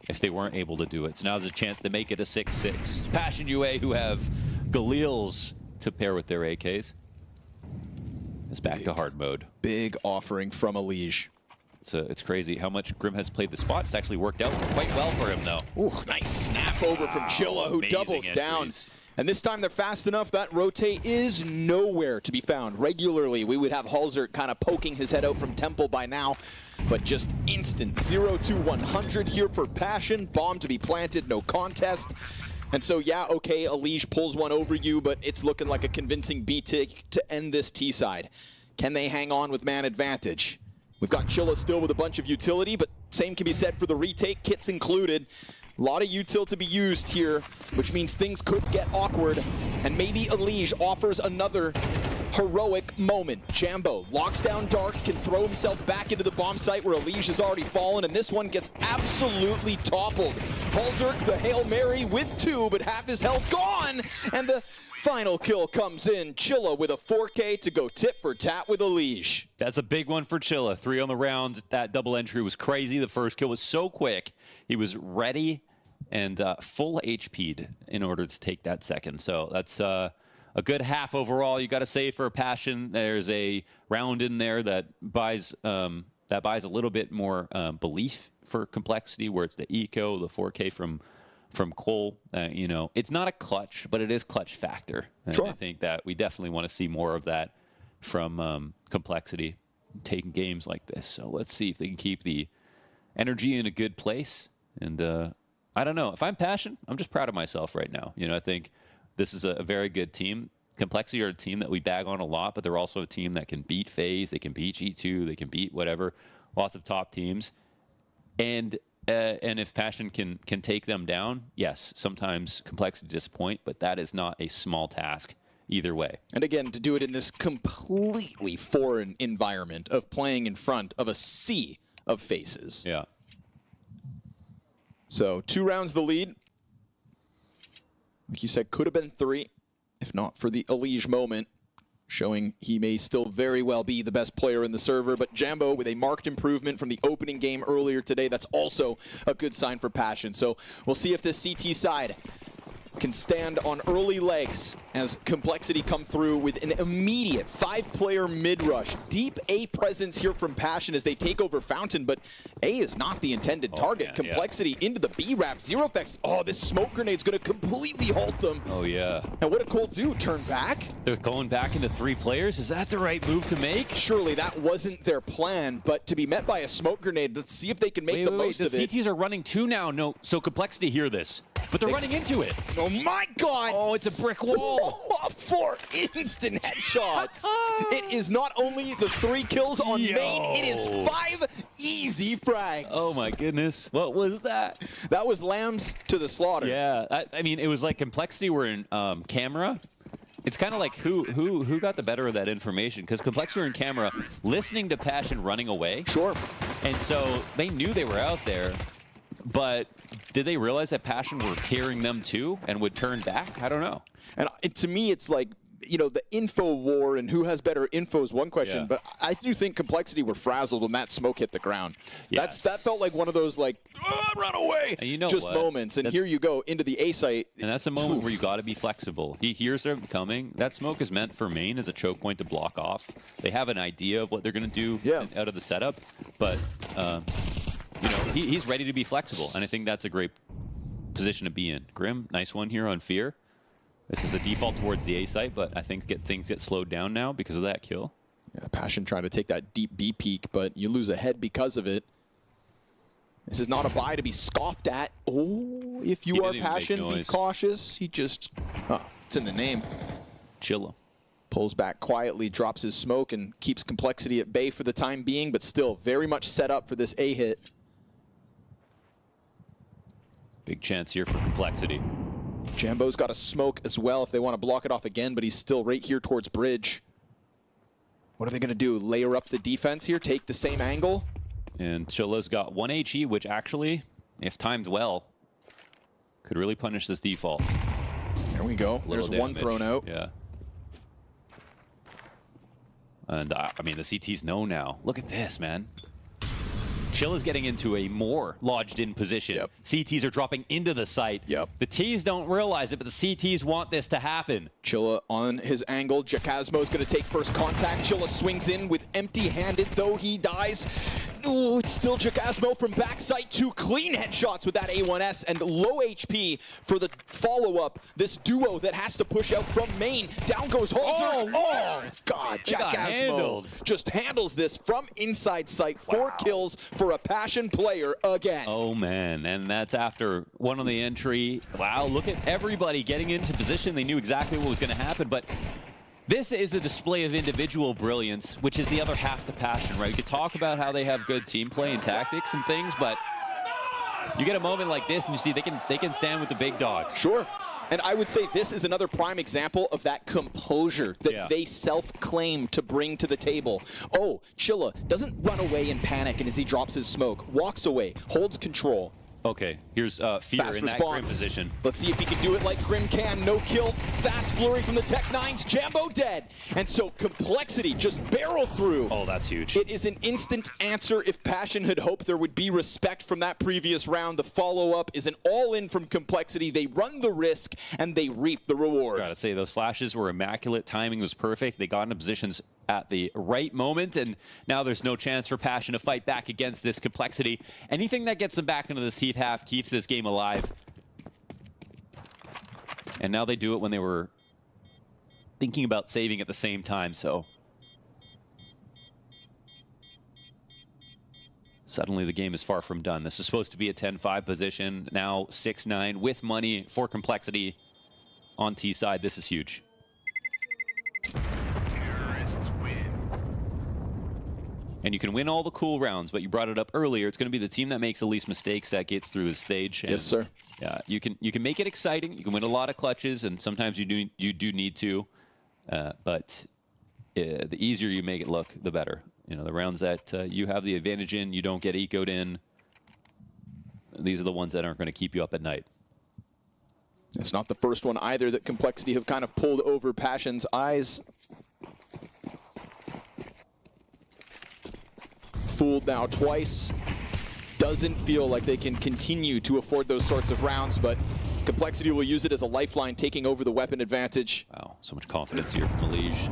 if they weren't able to do it. So now there's a chance to make it a 6-6. Passion UA, who have Galils to pair with their AKs, is back to hard mode. Big offering from Elige. It's crazy how much Grim has played the spot. It's actually worked out quite well for him, though. Ooh, nice snap over from Chilla, who doubles down. And this time they're fast enough. That rotate is nowhere to be found. Regularly, we would have Halzert kind of poking his head out from Temple by now. But just instant 0 to 100 here for Passion. Bomb to be planted, no contest. And so, yeah, okay, Elige pulls one over you, but it's looking like a convincing B-tick to end this T-side. Can they hang on with man advantage? We've got Chilla still with a bunch of utility, but same can be said for the retake, kits included. A lot of util to be used here, which means things could get awkward. And maybe Elige offers another heroic moment. Jambo locks down Dark, can throw himself back into the bomb site where Elige has already fallen, and this one gets absolutely toppled. Halzert, the Hail Mary with 2, but half his health gone, and the final kill comes in. Chilla with a 4K to go tit for tat with Elige. That's a big one for Chilla. 3 on the round. That double entry was crazy. The first kill was so quick. He was ready and full HP'd in order to take that second. So that's a good half overall. You got to say for Passion, there's a round in there that buys a little bit more belief for Complexity, where it's the eco, the 4K from Cole. You know, it's not a clutch, but it is clutch factor. And sure. I think that we definitely want to see more of that from Complexity taking games like this. So let's see if they can keep the energy in a good place. And I don't know. If I'm Passion, I'm just proud of myself right now. You know, I think this is a very good team. Complexity are a team that we bag on a lot, but they're also a team that can beat FaZe, they can beat G2, they can beat whatever, lots of top teams. And if Passion can take them down, yes, sometimes Complexity disappoint, but that is not a small task either way. And again, to do it in this completely foreign environment of playing in front of a sea of faces. Yeah. So 2 rounds the lead. Like you said, could have been 3, if not for the Elige moment, showing he may still very well be the best player in the server. But Jambo with a marked improvement from the opening game earlier today. That's also a good sign for Passion. So we'll see if this CT side can stand on early legs as Complexity come through with an immediate 5-player mid-rush. Deep A presence here from Passion as they take over Fountain, but A is not the intended target. Man, Complexity into the B wrap. Zero effects. Oh, this smoke grenade's going to completely halt them. Oh, yeah. And what did Cole do? Turn back? They're going back into 3 players. Is that the right move to make? Surely that wasn't their plan, but to be met by a smoke grenade, let's see if they can make the most of it. The CTs are running 2 now. No, so Complexity hear this, but they're running into it. Oh my God! Oh, it's a brick wall. 4 instant headshots. It is not only the 3 kills on main, it is 5 easy frags. Oh my goodness. What was that? That was lambs to the slaughter. Yeah, I mean, it was like Complexity were in camera. It's kind of like who got the better of that information? Because Complexity were in camera, listening to Passion running away. Sure. And so they knew they were out there, but did they realize that Passion were tearing them too and would turn back? I don't know. And to me, it's like, you know, the info war and who has better info is one question, but I do think Complexity were frazzled when that smoke hit the ground. Yes. That felt like one of those, like, run away, and you know just what? moments. And here you go into the A site. And that's a moment where you got to be flexible. He hears them coming. That smoke is meant for main as a choke point to block off. They have an idea of what they're going to do out of the setup, but you know, he's ready to be flexible, and I think that's a great position to be in. Grim, nice one here on Fear. This is a default towards the A site, but I think things get slowed down now because of that kill. Yeah, Passion trying to take that deep B peak, but you lose a head because of it. This is not a buy to be scoffed at. Oh, if you are Passion, be cautious. He just, it's in the name. Chilla. Pulls back quietly, drops his smoke, and keeps Complexity at bay for the time being, but still very much set up for this A hit. Big chance here for Complexity. Jambo's got a smoke as well if they want to block it off again, but he's still right here towards bridge. What are they going to do? Layer up the defense here, take the same angle? And Chilla's got 1 HE, which actually, if timed well, could really punish this default. There we go. There's one thrown out. Yeah. And I mean, the CTs know now. Look at this, man. Chilla's getting into a more lodged-in position. CTs are dropping into the site. The Ts don't realize it, but the CTs want this to happen. Chilla on his angle. Jacasmo's going to take first contact. Chilla swings in with empty-handed, though he dies. Oh, it's still Jacasmo from backside. 2 clean headshots with that A1S and low HP for the follow-up. This duo that has to push out from main. Down goes Holzer. Oh God, Jacasmo just handles this from inside sight. 4 kills for a Passion player again. Oh man, and that's after one on the entry. Wow, look at everybody getting into position. They knew exactly what was going to happen, but this is a display of individual brilliance, which is the other half to Passion, right? You could talk about how they have good team play and tactics and things, but you get a moment like this and you see they can stand with the big dogs. Sure. And I would say this is another prime example of that composure that they self-claim to bring to the table. Oh, Chilla doesn't run away in panic, and as he drops his smoke, walks away, holds control. Okay, here's Fear Fast in response. that Grim position. Let's see if he can do it like Grim can. No kill. Fast flurry from the Tech-9s. Jambo dead. And so Complexity just barrel through. Oh, that's huge. It is an instant answer. If Passion had hoped there would be respect from that previous round, the follow-up is an all-in from Complexity. They run the risk, and they reap the reward. Gotta say, those flashes were immaculate. Timing was perfect. They got into positions at the right moment, and now there's no chance for Passion to fight back against this Complexity. Anything that gets them back into this heat half keeps this game alive. And now they do it when they were thinking about saving at the same time, so suddenly the game is far from done. This is supposed to be a 10-5 position, now 6-9 with money for Complexity on T side. This is huge. And you can win all the cool rounds, but you brought it up earlier. It's going to be the team that makes the least mistakes that gets through the stage. And yes, sir. Yeah, you can make it exciting. You can win a lot of clutches, and sometimes you do need to. But the easier you make it look, the better. You know, the rounds that you have the advantage in, you don't get ecoed in. These are the ones that aren't going to keep you up at night. It's not the first one either that Complexity have kind of pulled over Passion's eyes. Fooled now twice. Doesn't feel like they can continue to afford those sorts of rounds, but Complexity will use it as a lifeline, taking over the weapon advantage. Wow, so much confidence here from Elige.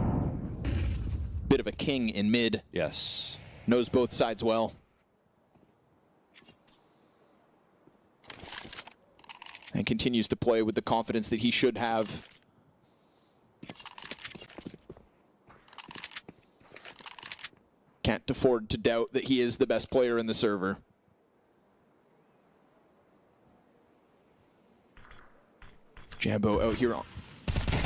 Bit of a king in mid. Yes. Knows both sides well. And continues to play with the confidence that he should have. Can't afford to doubt that he is the best player in the server. Jambo out here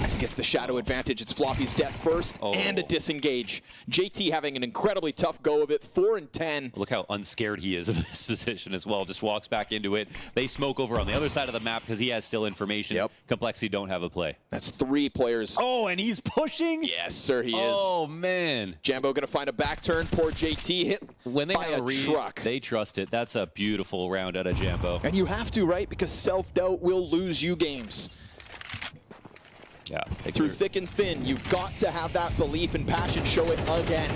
as he gets the shadow advantage. It's Floppy's death first and a disengage. JT having an incredibly tough go of it, 4 and 10. Look how unscared he is of this position as well. Just walks back into it. They smoke over on the other side of the map because he has still information. Yep. Complexity don't have a play. That's 3 players. Oh, and he's pushing? Yes, sir, he is. Oh, man. Jambo gonna find a back turn. Poor JT hit When they by have a a read, truck. they trust it. That's a beautiful round out of Jambo. And you have to, right? Because self-doubt will lose you games. Yeah. Through thick and thin, you've got to have that belief and passion, show it again.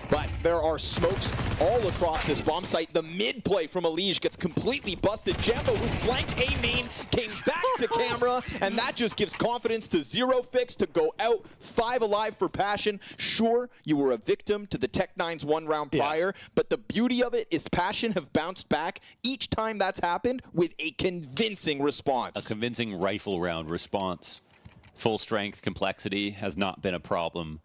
But there are smokes all across this bomb site. The mid play from Elige gets completely busted. Jambo, who flanked A main, came back to camera, and that just gives confidence to Zero Fix to go out 5 alive for Passion. Sure, you were a victim to the Tech9's 1 round prior, but the beauty of it is Passion have bounced back each time that's happened with a convincing response. A convincing rifle round response. Full strength Complexity has not been a problem.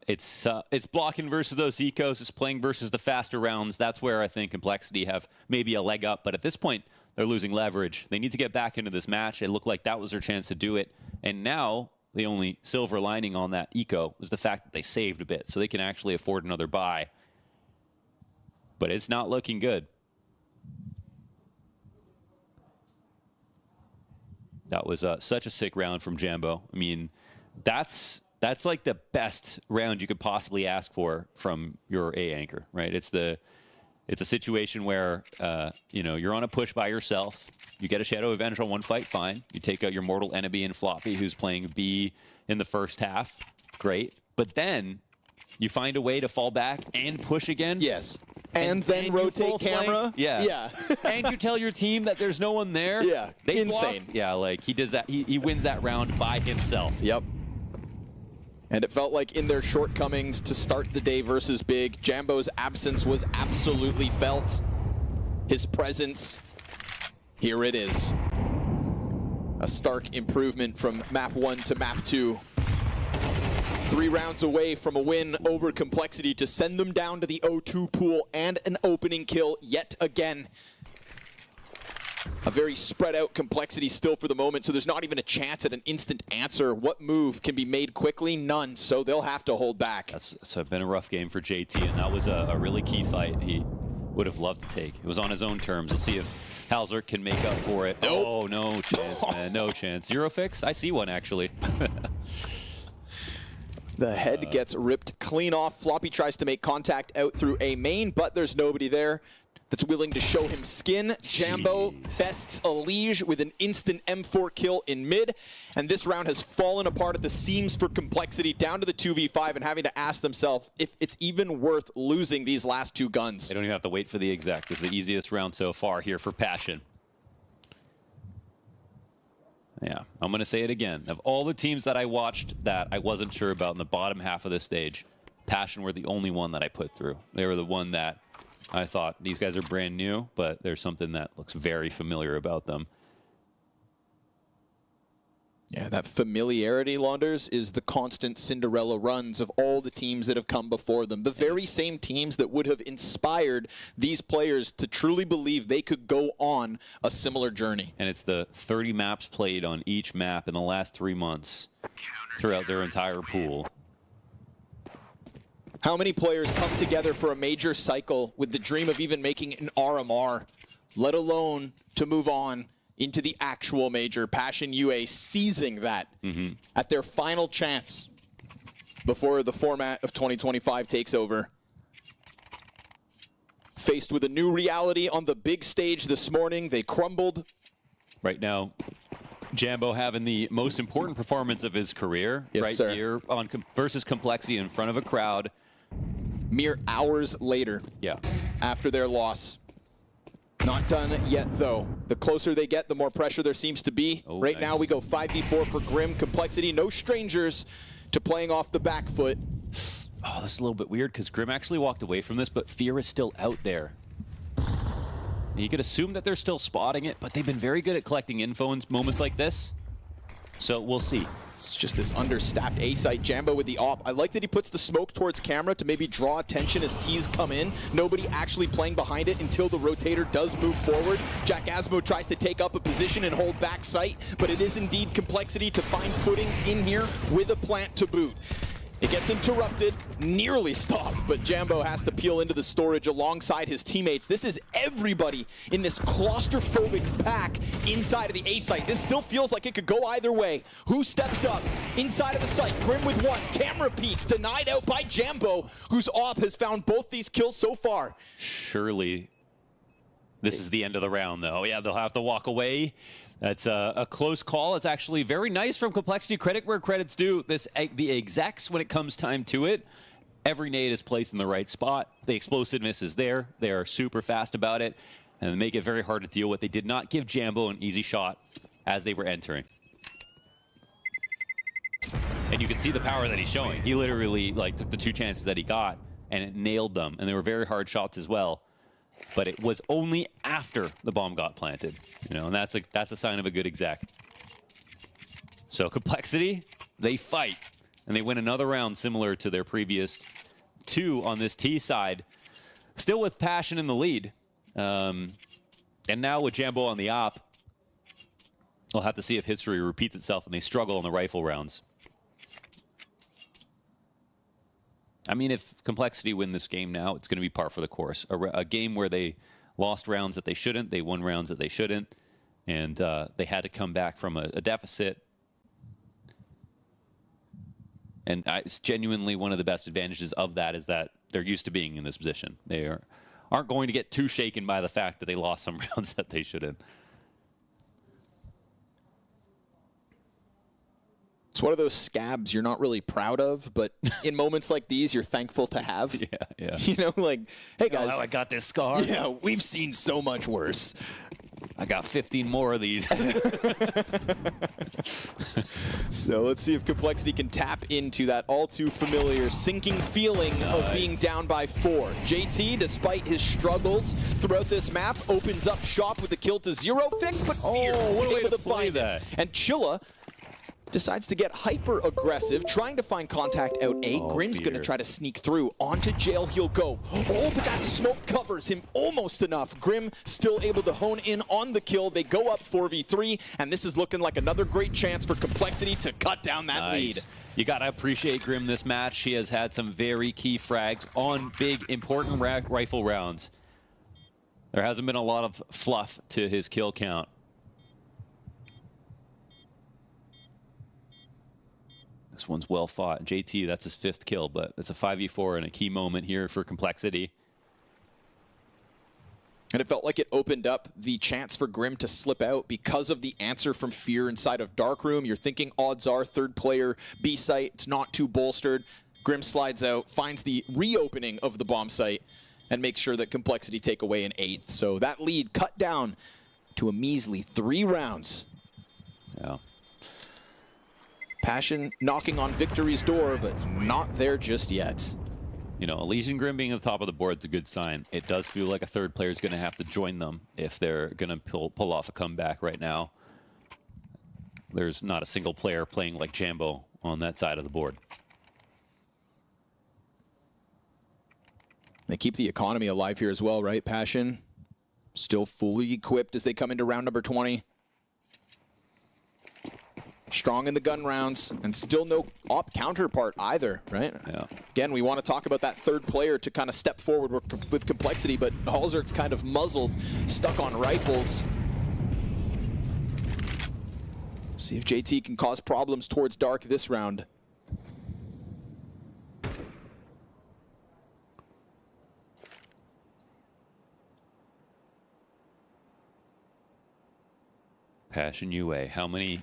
It's blocking versus those ecos. It's playing versus the faster rounds. That's where I think Complexity have maybe a leg up. But at this point, they're losing leverage. They need to get back into this match. It looked like that was their chance to do it. And now the only silver lining on that eco was the fact that they saved a bit, so they can actually afford another buy. But it's not looking good. That was such a sick round from Jambo. I mean, that's like the best round you could possibly ask for from your A anchor, right? It's a situation where you know, you're on a push by yourself. You get a shadow advantage on one fight, fine. You take out your mortal enemy in Floppy, who's playing B in the first half, great. But then you find a way to fall back and push again. Yes. And then rotate camera. Yeah. Yeah. And you tell your team that there's no one there. Yeah. They Insane. block. Yeah, like he does that. He wins that round by himself. Yep. And it felt like in their shortcomings to start the day versus Big, Jambo's absence was absolutely felt. His presence, here it is. A stark improvement from map 1 to map 2. 3 rounds away from a win over Complexity to send them down to the O2 pool and an opening kill yet again. A very spread out Complexity still for the moment, so there's not even a chance at an instant answer. What move can be made quickly? None, so they'll have to hold back. It's been a rough game for JT, and that was a really key fight he would have loved to take. It was on his own terms. Let's see if Halzer can make up for it. Nope. Oh, no chance, man, no chance. Zero Fix? I see one, actually. The head gets ripped clean off. Floppy tries to make contact out through A main, but there's nobody there that's willing to show him skin. Jambo bests Elige with an instant M4 kill in mid, and this round has fallen apart at the seams for Complexity, down to the 2v5 and having to ask themselves if it's even worth losing these last 2 guns. They don't even have to wait for the exact. This is the easiest round so far here for Passion. Yeah, I'm going to say it again. Of all the teams that I watched that I wasn't sure about in the bottom half of this stage, Passion were the only one that I put through. They were the one that I thought, these guys are brand new, but there's something that looks very familiar about them. Yeah, that familiarity, Launders, is the constant Cinderella runs of all the teams that have come before them. The very same teams that would have inspired these players to truly believe they could go on a similar journey. And it's the 30 maps played on each map in the last 3 months throughout their entire pool. How many players come together for a major cycle with the dream of even making an RMR, let alone to move on into the actual major? Passion UA seizing that at their final chance. before the format of 2025 takes over. Faced with a new reality on the big stage this morning, they crumbled. Right now, Jambo having the most important performance of his career here on versus Complexity in front of a crowd. Mere hours later, after their loss. Not done yet, though. The closer they get, the more pressure there seems to be. Right now, we go 5v4 for Grim. Complexity, no strangers to playing off the back foot. Oh, this is a little bit weird because Grim actually walked away from this, but Fear is still out there. You could assume that they're still spotting it, but they've been very good at collecting info in moments like this. So we'll see. It's just this understaffed A site. Jambo with the op. I like that he puts the smoke towards camera to maybe draw attention as T's come in. Nobody actually playing behind it until the rotator does move forward. Jack Asmo tries to take up a position and hold back sight, but it is indeed Complexity to find footing in here with a plant to boot. It gets interrupted, nearly stopped, but Jambo has to peel into the storage alongside his teammates. This is everybody in this claustrophobic pack inside of the A site. This still feels like it could go either way. Who steps up inside of the site? Grim with one, camera peek, denied out by Jambo, whose op has found both these kills so far. Surely this is the end of the round, though. Yeah, they'll have to walk away. That's a close call. It's actually very nice from Complexity. Credit where credit's due. The execs, when it comes time to it, every nade is placed in the right spot. The explosiveness is there. They are super fast about it, and they make it very hard to deal with. They did not give Jambo an easy shot as they were entering. And you can see the power that he's showing. He literally took the 2 chances that he got, and it nailed them. And they were very hard shots as well. But it was only after the bomb got planted, and that's a sign of a good exec. So Complexity, they fight, and they win another round similar to their previous 2 on this T side. Still with Passion in the lead. And now with Jambo on the op, we'll have to see if history repeats itself and they struggle in the rifle rounds. I mean, if Complexity win this game now, it's going to be par for the course. A game where they lost rounds that they shouldn't, they won rounds that they shouldn't, and they had to come back from a deficit. And it's genuinely one of the best advantages of that is that they're used to being in this position. They aren't going to get too shaken by the fact that they lost some rounds that they shouldn't. It's one of those scabs you're not really proud of, but in moments like these, you're thankful to have. Yeah. Hey guys. I got this scar. Yeah, we've seen so much worse. I got 15 more of these. So let's see if Complexity can tap into that all too familiar sinking feeling of being down by 4. JT, despite his struggles throughout this map, opens up shop with a kill to 0 fix, but Fear what a way able to to play find that. it. And Chilla decides to get hyper-aggressive, trying to find contact out A. Grim's going to try to sneak through. Onto jail he'll go. Oh, but that smoke covers him almost enough. Grim still able to hone in on the kill. They go up 4v3, and this is looking like another great chance for Complexity to cut down that lead. You got to appreciate Grim this match. He has had some very key frags on big, important rifle rounds. There hasn't been a lot of fluff to his kill count. This one's well fought. JT, that's his 5th kill, but it's a 5v4 and a key moment here for Complexity. And it felt like it opened up the chance for Grim to slip out because of the answer from Fear inside of Darkroom. You're thinking odds are 3rd player B site. It's not too bolstered. Grim slides out, finds the reopening of the bomb site, and makes sure that Complexity take away an 8th. So that lead cut down to a measly 3 rounds. Yeah. Passion knocking on victory's door, but not there just yet. Elysian Grim being at the top of the board is a good sign. It does feel like a 3rd player is going to have to join them if they're going to pull off a comeback right now. There's not a single player playing like Jambo on that side of the board. They keep the economy alive here as well, right, Passion? Still fully equipped as they come into round number 20. Strong in the gun rounds, and still no op counterpart either, right? Yeah. Again, we want to talk about that 3rd player to kind of step forward with Complexity, but Halzer's kind of muzzled, stuck on rifles. See if JT can cause problems towards Dark this round. Passion UA, how many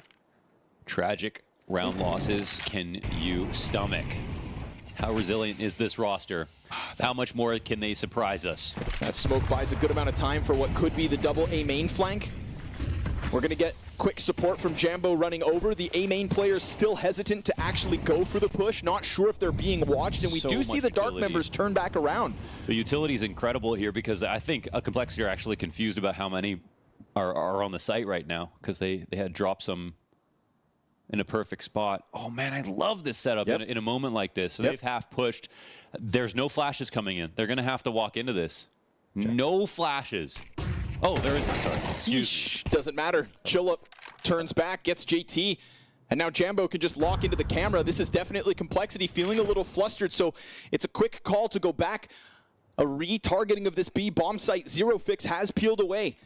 tragic round losses can you stomach? How resilient is this roster? How much more can they surprise us? That smoke buys a good amount of time for what could be the double A main flank. We're going to get quick support from Jambo running over. The A main players still hesitant to actually go for the push, not sure if they're being watched, and we So do see much the Dark utility. members turn back around. The utility is incredible here because I think a Complexity are actually confused about how many are on the site right now because they had dropped some in a perfect spot. Oh man, I love this setup Yep. in a moment like this. So Yep. they've half pushed. There's no flashes coming in. They're going to have to walk into this. No flashes. Oh, there is. Sorry. Excuse me. Yeesh, doesn't matter. Chillup turns back, gets JT, and now Jambo can just lock into the camera. This is definitely Complexity feeling a little flustered, so it's a quick call to go back. A retargeting of this B bomb site. Zero Fix has peeled away.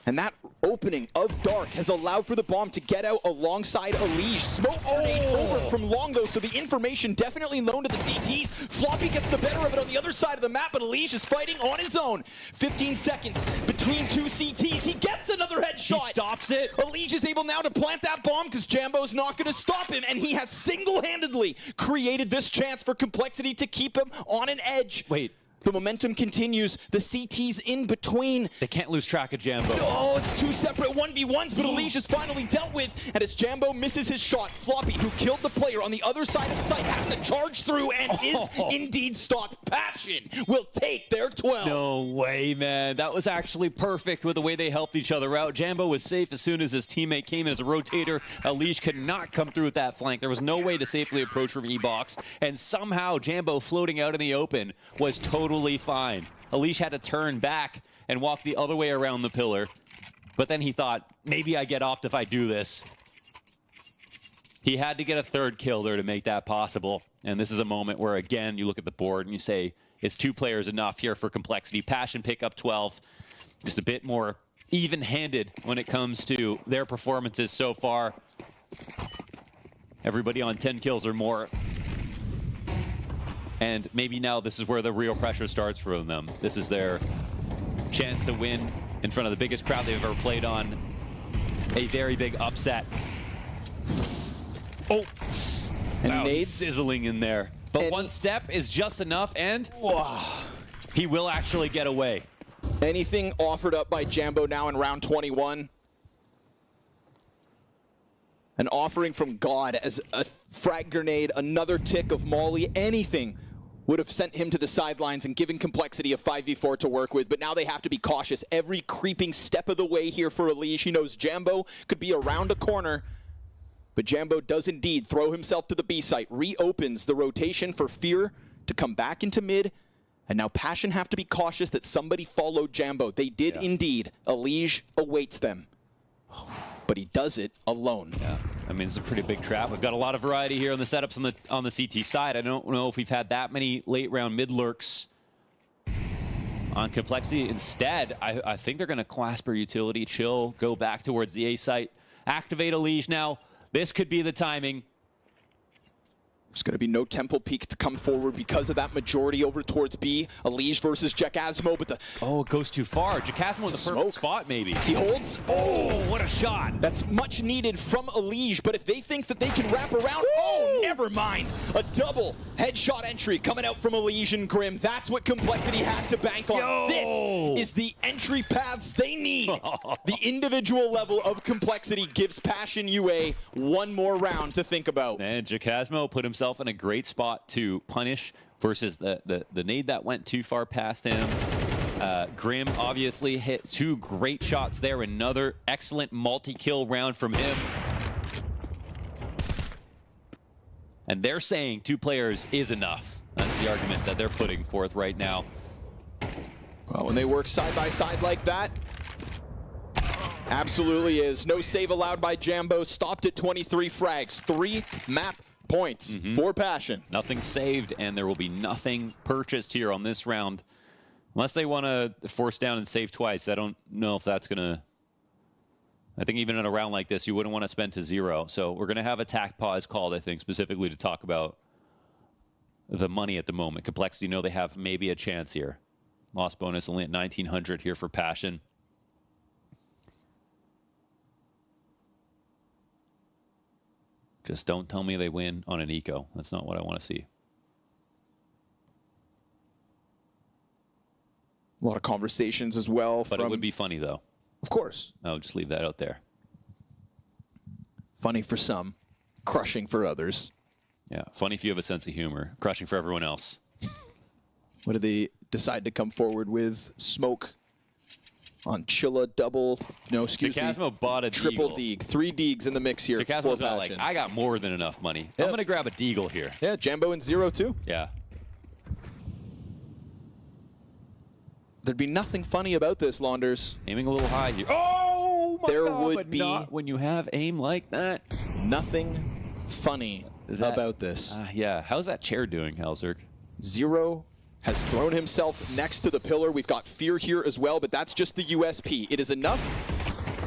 And that opening of Dark has allowed for the bomb to get out alongside Elige. Smoke grenade over from Longo, so the information definitely known to the CTs. Floppy gets the better of it on the other side of the map, but Elige is fighting on his own. 15 seconds between two CTs. He gets another headshot. He stops it. Elige is able now to plant that bomb because Jambo's not going to stop him, and he has single-handedly created this chance for Complexity to keep him on an edge. Wait. The momentum continues. The CT's in between. They can't lose track of Jambo. Oh, it's two separate 1v1s, but Elige is finally dealt with. And as Jambo misses his shot, Floppy, who killed the player on the other side of site, has to charge through and is indeed stopped. Passion will take their 12. No way, man. That was actually perfect with the way they helped each other out. Jambo was safe as soon as his teammate came in as a rotator. Elige could not come through with that flank. There was no way to safely approach from E-Box. And somehow Jambo floating out in the open was totally fine. Elige had to turn back and walk the other way around the pillar. But then he thought, maybe I get off if I do this. He had to get a third kill there to make that possible. And this is a moment where, again, you look at the board and you say, is 2 players enough here for Complexity? Passion pick up 12. Just a bit more even-handed when it comes to their performances so far. Everybody on 10 kills or more. And maybe now this is where the real pressure starts for them. This is their chance to win in front of the biggest crowd they've ever played on. A very big upset. Oh, And wow, nades. sizzling in there. But And one step is just enough, and he will actually get away. Anything offered up by Jambo now in round 21. An offering from God as a frag grenade, another tick of Molly, anything would have sent him to the sidelines and given Complexity a 5v4 to work with, but now they have to be cautious. Every creeping step of the way here for Elige. He knows Jambo could be around a corner, but Jambo does indeed throw himself to the B site, reopens the rotation for Fear to come back into mid, and now Passion have to be cautious that somebody followed Jambo. They did indeed. Elige awaits them. But he does it alone. Yeah, I mean, it's a pretty big trap. We've got a lot of variety here on the setups on the CT side. I don't know if we've had that many late round mid lurks on Complexity. Instead, I think they're going to Clasper utility, chill, go back towards the A site, activate Elige now. This could be the timing. There's going to be no Temple Peak to come forward because of that majority over towards B. Elige versus Jackasmo, but Oh, it goes too far. Jackasmo in the It's a perfect smoke. spot, maybe. he holds. Oh, what a shot. That's much needed from Elige, but if they think that they can wrap around, oh, never mind. A double headshot entry coming out from Elige and Grim. That's what Complexity had to bank on. Yo! This is the entry paths they need. The individual level of Complexity gives Passion UA one more round to think about. And Jackasmo put himself in a great spot to punish versus the nade that went too far past him. Grim obviously hit 2 great shots there. Another excellent multi-kill round from him. And they're saying 2 players is enough. That's the argument that they're putting forth right now. Well, when they work side by side like that, absolutely is. No save allowed by Jambo. Stopped at 23 frags. 3 map points for Passion. Nothing saved, and there will be nothing purchased here on this round. Unless they want to force down and save twice. I don't know if that's going to... I think even in a round like this, you wouldn't want to spend to 0. So we're going to have attack pause called, I think, specifically to talk about the money at the moment. Complexity know they have maybe a chance here. Loss bonus only at 1,900 here for Passion. Just don't tell me they win on an eco. That's not what I want to see. A lot of conversations as well. But it would be funny, though. Of course. I'll just leave that out there. Funny for some, crushing for others. Yeah, funny if you have a sense of humor. Crushing for everyone else. What do they decide to come forward with? Smoke on Chilla, double, no, excuse me. Chikasmo bought a triple Deagle. Deeg. 3 Deegs in the mix here. Chikasmo's for not like, Passion. I got more than enough money. Yep. I'm going to grab a Deagle here. Yeah, Jambo and 0-2. Yeah. There'd be nothing funny about this, Launders. Aiming a little high here. Oh, my There God, would but be not when you have aim like that. Nothing funny about this. Yeah, how's that chair doing, Halzerk? Zero has thrown himself next to the pillar. We've got Fear here as well, but that's just the USP. It is enough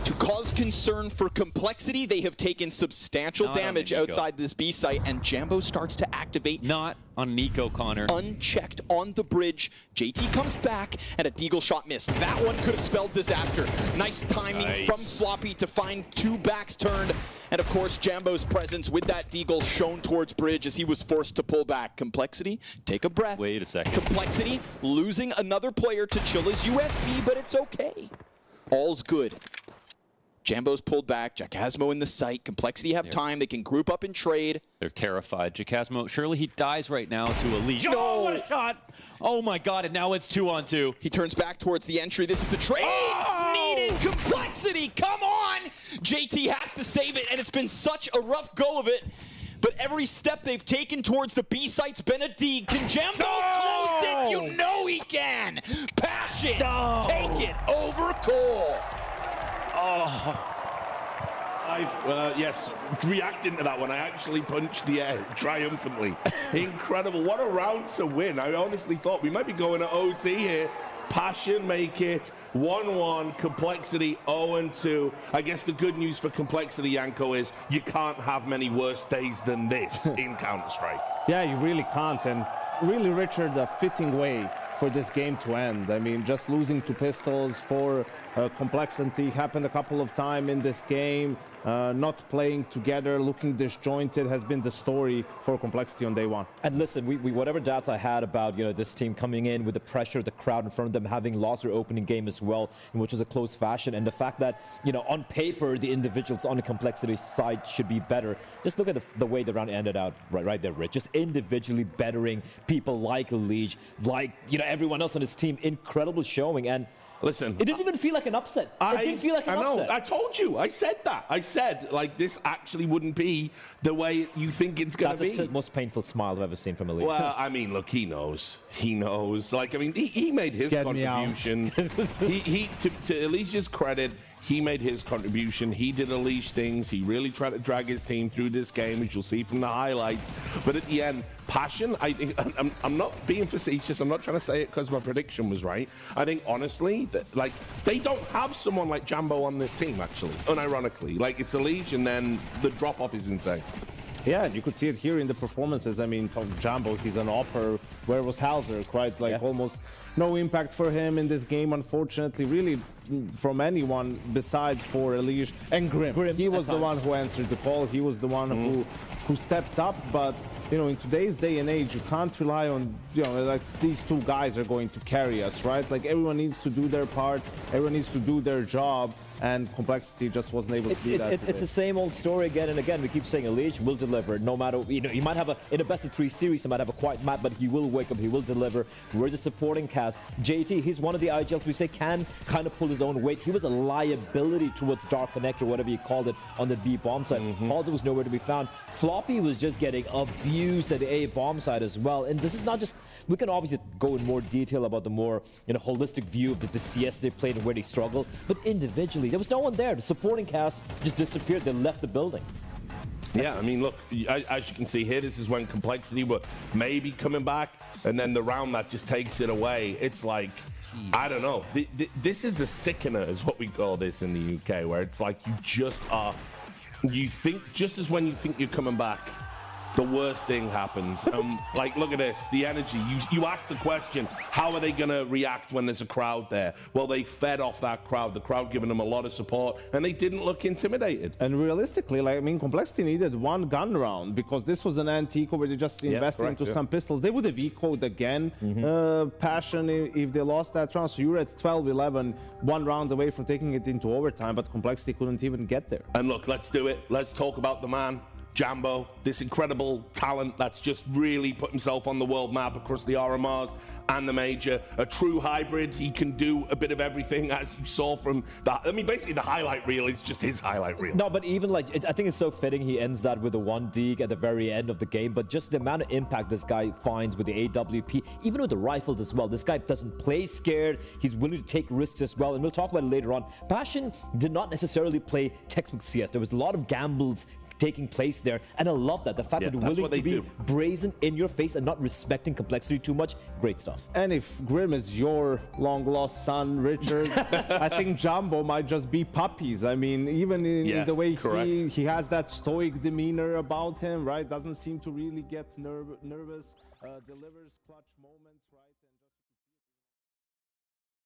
to cause concern for Complexity. They have taken substantial damage outside this B site, and Jambo starts to activate. Not on Nico, Connor. Unchecked on the bridge. JT comes back, and a Deagle shot missed. That one could have spelled disaster. Nice timing from Floppy to find 2 backs turned. And of course, Jambo's presence with that Deagle shown towards bridge as he was forced to pull back. Complexity, take a breath. Wait a second. Complexity losing another player to Chilla's USB, but it's okay. All's good. Jambo's pulled back. Chikasmo in the site. Complexity have time. They can group up and trade. They're terrified. Chikasmo, surely he dies right now to a leash. No. Oh, what a shot! Oh my God, and now it's 2-on-2. He turns back towards the entry. This is the trade. Needed Complexity. Come on. JT has to save it, and it's been such a rough go of it. But every step they've taken towards the B site's been a D. Can Jambo close it? You know he can. Passion. Take it over Cole. Yes, reacting to that one, I actually punched the air triumphantly. Incredible. What a round to win. I honestly thought we might be going to OT here. Passion make it 1-1, Complexity 0-2. I guess the good news for Complexity, Yanko, is you can't have many worse days than this in Counter-Strike. Yeah, you really can't. And really, Richard, a fitting way for this game to end. I mean, just losing to pistols for Complexity happened a couple of times in this game. Not playing together, looking disjointed has been the story for Complexity on day one. And listen, we whatever doubts I had about this team coming in with the pressure of the crowd in front of them, having lost their opening game as well, in which was a close fashion, and the fact that on paper the individuals on the Complexity side should be better. Just look at the way the round ended out right there, Rich. Just individually bettering people like Liege, like everyone else on his team. Incredible showing. And listen, it didn't even feel like an upset. It didn't feel like an upset. I told you. I said that. I said, like, this actually wouldn't be the way you think it's going to be. That's the most painful smile I've ever seen from Elite. Well, I mean, look, he knows. He knows. Like, I mean, he made his contribution. To Alicia's credit, he made his contribution. He did Alicia things. He really tried to drag his team through this game, as you'll see from the highlights. But at the end, Passion, I'm not being facetious. I'm not trying to say it because my prediction was right. I think, honestly, that, like, they don't have someone like Jambo on this team, actually, unironically. Like, it's Alicia, and then the drop-off is insane. Yeah, and you could see it here in the performances. I mean, from Jambo, he's an upper. Where was Halzerk, right? Like, almost no impact for him in this game, unfortunately. Really, from anyone besides for Elige and Grim. He was the one who answered the call. He was the one who stepped up. But, in today's day and age, you can't rely on, like, these two guys are going to carry us, right? Like, everyone needs to do their part. Everyone needs to do their job. And Complexity just wasn't able to do that. It's the same old story again and again. We keep saying Elige will deliver, no matter, he might have in a best-of-3 series, he might have a quiet map, but he will wake up, he will deliver. We're the supporting cast. JT, he's one of the IGLs we say can kind of pull his own weight. He was a liability towards Dark Connector, whatever you called it, on the B bomb side. Halsey was nowhere to be found. Floppy was just getting abused at the A bomb side as well. And this is not just, we can obviously go in more detail about the more holistic view of the CS they played and where they struggled, but individually, there was no one there. The supporting cast just disappeared. They left the building. Yeah, I mean, look, as you can see here, this is when Complexity were maybe coming back, and then the round that just takes it away. It's like, I don't know. This is a sickener, is what we call this in the UK, where it's like you just think, just as when you think you're coming back, the worst thing happens. Like, look at this, the energy. You asked the question, how are they going to react when there's a crowd there? Well, they fed off that crowd, the crowd giving them a lot of support, and they didn't look intimidated. And realistically, like, I mean, Complexity needed one gun round because this was an anti-eco where they just invested into some pistols. They would have ecoed again. Passion, if they lost that round. So you were at 12-11, one round away from taking it into overtime, but Complexity couldn't even get there. And look, let's do it. Let's talk about the man, Jambo, this incredible talent that's just really put himself on the world map across the RMRs and the major. A true hybrid. He can do a bit of everything, as you saw from that. I mean, basically the highlight reel is just his highlight reel. No, but even like, I think it's so fitting he ends that with a 1 deke at the very end of the game, but just the amount of impact this guy finds with the AWP, even with the rifles as well. This guy doesn't play scared. He's willing to take risks as well, and we'll talk about it later on. Passion did not necessarily play textbook CS. There was a lot of gambles taking place there, and I love that. The fact that they're willing to be brazen in your face and not respecting Complexity too much. Great stuff. And if Grim is your long-lost son, Richard, I think Jumbo might just be puppies. I mean, even in the way he has that stoic demeanor about him, right? Doesn't seem to really get nervous, delivers clutch moments, right?